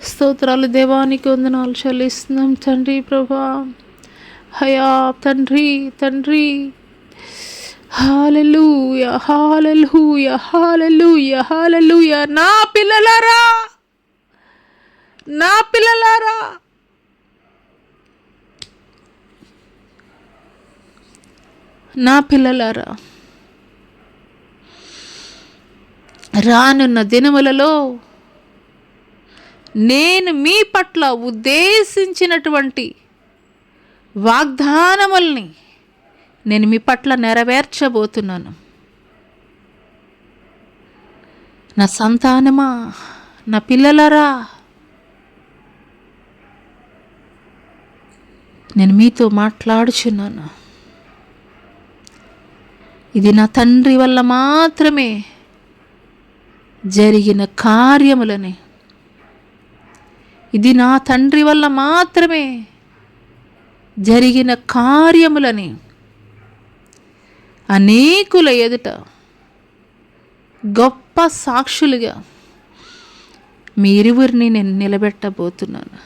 స్తోత్రాలు దేవానికి వందనాలు చెల్లిస్తున్నాం తండ్రి. ప్రభా, హయా తండ్రి హల్లెలూయా, హల్లెలూయా, హల్లెలూయా, హల్లెలూయా. నా పిల్లలారా, నా పిల్లలారా, నా పిల్లలారా, రానున్న దినములలో నేను మీ పట్ల ఉద్దేశించినటువంటి వాగ్దానముల్ని నేను మీ పట్ల నెరవేర్చబోతున్నాను. నా సంతానమా, నా పిల్లలరా, నేను మీతో మాట్లాడుచున్నాను. ఇది నా తండ్రి వల్ల మాత్రమే జరిగిన కార్యములని, ఇది నా తండ్రి వల్ల మాత్రమే జరిగిన కార్యములని అనేకుల ఎదుట గొప్ప సాక్షులుగా మీ ఇరువురిని నేను నిలబెట్టబోతున్నాను.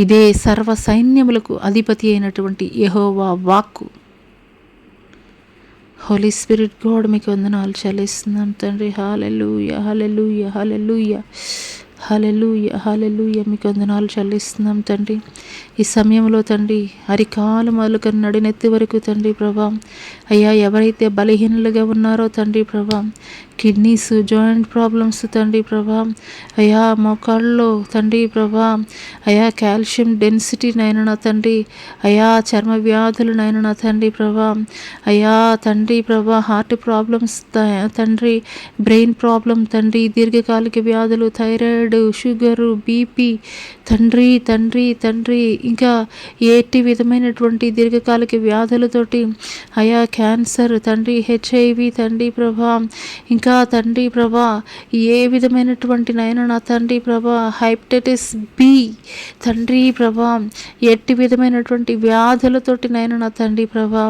ఇదే సర్వ సైన్యములకు అధిపతి అయినటువంటి యెహోవా వాక్కు. హోలీ స్పిరిట్ గాడ్, మీకు వందనాలు చెల్లిస్తున్నాం తండ్రి. హల్లెలూయా, హల్లెలూయా, హల్లెలూయా, హల్లెలూయా, హల్లెలూయా. మీకు వందనాలు చెల్లిస్తున్నాం తండ్రి. ఈ సమయంలో తండ్రి అరికాలు మొదలుకొని నడినెత్తి వరకు తండ్రి ప్రభా, అయ్యా ఎవరైతే బలహీనులుగా ఉన్నారో తండ్రి ప్రభా, కిడ్నీస్, జాయింట్ ప్రాబ్లమ్స్ తండ్రి ప్రభా, అయ్యా మోకాళ్ళలో తండ్రి ప్రభా, అయ్యా కాల్షియం డెన్సిటీ నైనా తండ్రి, అయ్యా చర్మ వ్యాధులు నైనా తండ్రి ప్రభా, అయ్యా తండ్రి ప్రభా హార్ట్ ప్రాబ్లమ్స్ తండ్రి, బ్రెయిన్ ప్రాబ్లం తండ్రి, దీర్ఘకాలిక వ్యాధులు, థైరాయిడ్, షుగరు, బీపీ తండ్రి తండ్రి తండ్రి, ఇంకా ఏటి విధమైనటువంటి దీర్ఘకాలిక వ్యాధులతోటి, అయా క్యాన్సర్ తండ్రి, హెచ్ఐవి తండ్రి ప్రభా, ఇంకా తండ్రి ప్రభా ఏ విధమైనటువంటి నైనా తండ్రి ప్రభా, హెపటైటిస్ బి తండ్రి ప్రభా, ఎట్టి విధమైనటువంటి వ్యాధులతోటి నైనా తండ్రి ప్రభా,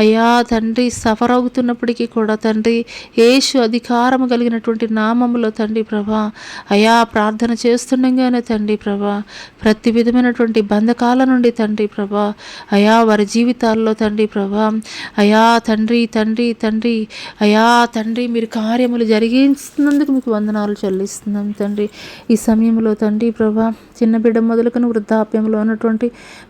అయ్యా తండ్రి సఫర్ అవుతున్నప్పటికీ కూడా తండ్రి యేసు అధికారము కలిగినటువంటి నామములో తండ్రి ప్రభా, అయా ప్రార్థన చేస్తుండగానే తండ్రి ప్రభా ప్రతి విధమైనటువంటి బంధకాల నుండి తండ్రి ప్రభా, అయా వారి జీవితాల్లో తండ్రి ప్రభా, అయా తండ్రి తండ్రి తండ్రి, అయా తండ్రి మీరు కార్యములు జరిగిస్తున్నందుకు మీకు వందనాలు చెల్లిస్తున్నాం తండ్రి. ఈ సమయంలో తండ్రి ప్రభా చిన్న బిడ్డ మొదలుకొని వృద్ధాప్యంలో ఉన్నటువంటి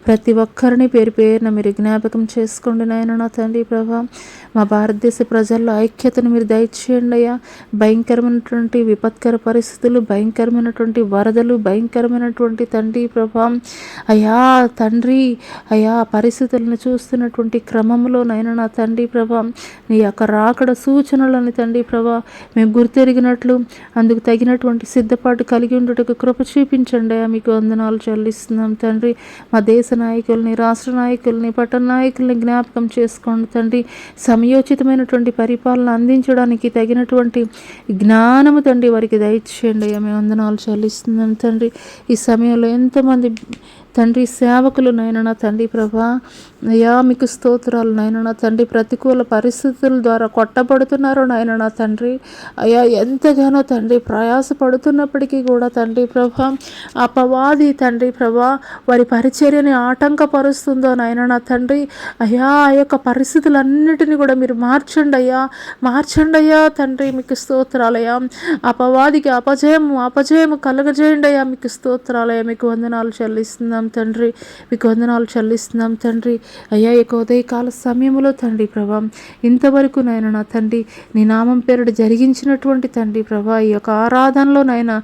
ప్రతి ఒక్కరిని పేరు పేరున మీరు జ్ఞాపకం చేసుకోండి నాయన. నా తండ్రి ప్రభా మా భారతదేశ ప్రజల్లో ఐక్యతను మీరు దయచేయండి అయ్యా. భయంకరమైనటువంటి విపత్కర పరిస్థితులు, భయంకరమైనటువంటి వరదలు, భయంకరమైనటువంటి తండ్రి ప్రభా అయా తండ్రి అయా పరిస్థితులను చూస్తున్నటువంటి క్రమంలో నైనా నా తండ్రి ప్రభా నీ యొక్క రాకడ సూచనలని తండ్రి ప్రభా మేము గుర్తెరిగినట్లు అందుకు తగినటువంటి సిద్ధపాటు కలిగి ఉండటకు కృప చూపించండి అయ్యా. మీకు వందనాలు చెల్లిస్తున్నాం తండ్రి. మా దేశ నాయకుల్ని, రాష్ట్ర నాయకుల్ని, పట్టణ నాయకుల్ని జ్ఞాపకం చేసుకోండి తండ్రి. సమయోచితమైనటువంటి పరిపాలన అందించడానికి తగినటువంటి జ్ఞానము తండ్రి వారికి దయచేయండి అయ్యా. మేము వందనాలు చెల్లిస్తున్నాం తండ్రి. ఈ సమయంలో ఎంతమంది తండ్రి సేవకులు నైనా తండ్రి ప్రభా అయ్యా మీకు స్తోత్రాలు నైనా తండ్రి. ప్రతికూల పరిస్థితుల ద్వారా కొట్టబడుతున్నారో నైనా తండ్రి అయ్యా, ఎంతగానో తండ్రి ప్రయాసపడుతున్నప్పటికీ కూడా తండ్రి ప్రభా అపవాది తండ్రి ప్రభా వారి పరిచర్యని ఆటంకపరుస్తుందో నైనా తండ్రి అయ్యా ఆ యొక్క పరిస్థితులన్నిటినీ కూడా మీరు మార్చండి అయ్యా తండ్రి. మీకు స్తోత్రాలయ్యా. అపవాదికి అపజయము కలగజేయండి అయ్యా. మీకు స్తోత్రాలయ్యా. మీకు వందనాలు చెల్లిస్తున్నాం తండ్రి. మీకు వందనాలు చెల్లిస్తున్నాం తండ్రి. అయ్యా ఈ ఉదయకాల సమయంలో తండ్రి ప్రభా ఇంతవరకు నైనా నా తండ్రి నీ నామం పేరుడు జరిగించినటువంటి తండ్రి ప్రభా ఈ యొక్క ఆరాధనలో నైనా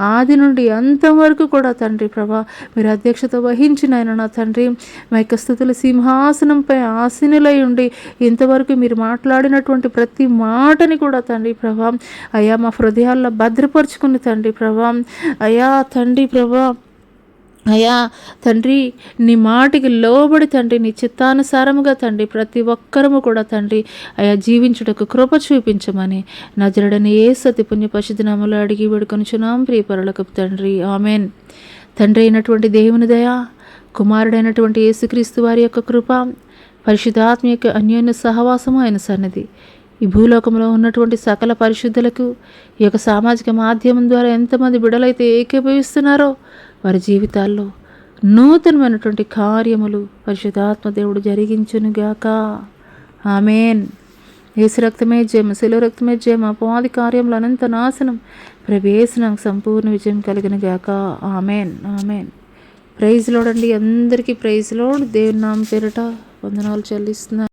ఆది నుండి అంతవరకు కూడా తండ్రి ప్రభా మీరు అధ్యక్షత వహించి నైనా నా తండ్రి మా యొక్క స్థుతుల సింహాసనంపై ఆసీనులై ఉండి ఇంతవరకు మీరు మాట్లాడినటువంటి ప్రతి మాటని కూడా తండ్రి ప్రభా అయ్యా మా హృదయాల్లో భద్రపరుచుకుని తండ్రి ప్రభా అయ్యా తండ్రి ప్రభా అయ్యా తండ్రి నీ మాటికి లోబడి తండ్రి నీ చిత్తానుసారముగా తండ్రి ప్రతి ఒక్కరము కూడా తండ్రి అయా జీవించుటకు కృప చూపించమని నజరుడని యేసు అతి పుణ్య పరిశుద్ధ నామములో అడిగి వేడుకొనుచున్నాం ప్రియ పరలోకపు తండ్రి, ఆమెన్. తండ్రి అయినటువంటి దేవుని దయ, కుమారుడైనటువంటి యేసుక్రీస్తు వారి యొక్క కృప, పరిశుద్ధాత్మ యొక్క అన్యోన్య సహవాసము ఆయన సన్నిధి ఈ భూలోకంలో ఉన్నటువంటి సకల పరిశుద్ధులకు ఈ యొక్క సామాజిక మాధ్యమం ద్వారా ఎంతమంది బిడలైతే ఏకీభవిస్తున్నారో వారి జీవితాల్లో నూతనమైనటువంటి కార్యములు పరిశుద్ధాత్మ దేవుడు జరిగించునుగాక. ఆమెన్. యేసు రక్తమే జయం, శిలువ రక్తమే జయం, అపవాది కార్యములు అనంత నాశనం. ప్రభు నాకు సంపూర్ణ విజయం కలిగిన గాక. Amen, amen. ప్రైజ్ లోడ్ అండి, అందరికీ ప్రైజ్ లోడ్. దేవుని నామం పేరిట వందనాలు చెల్లిస్తున్నాను.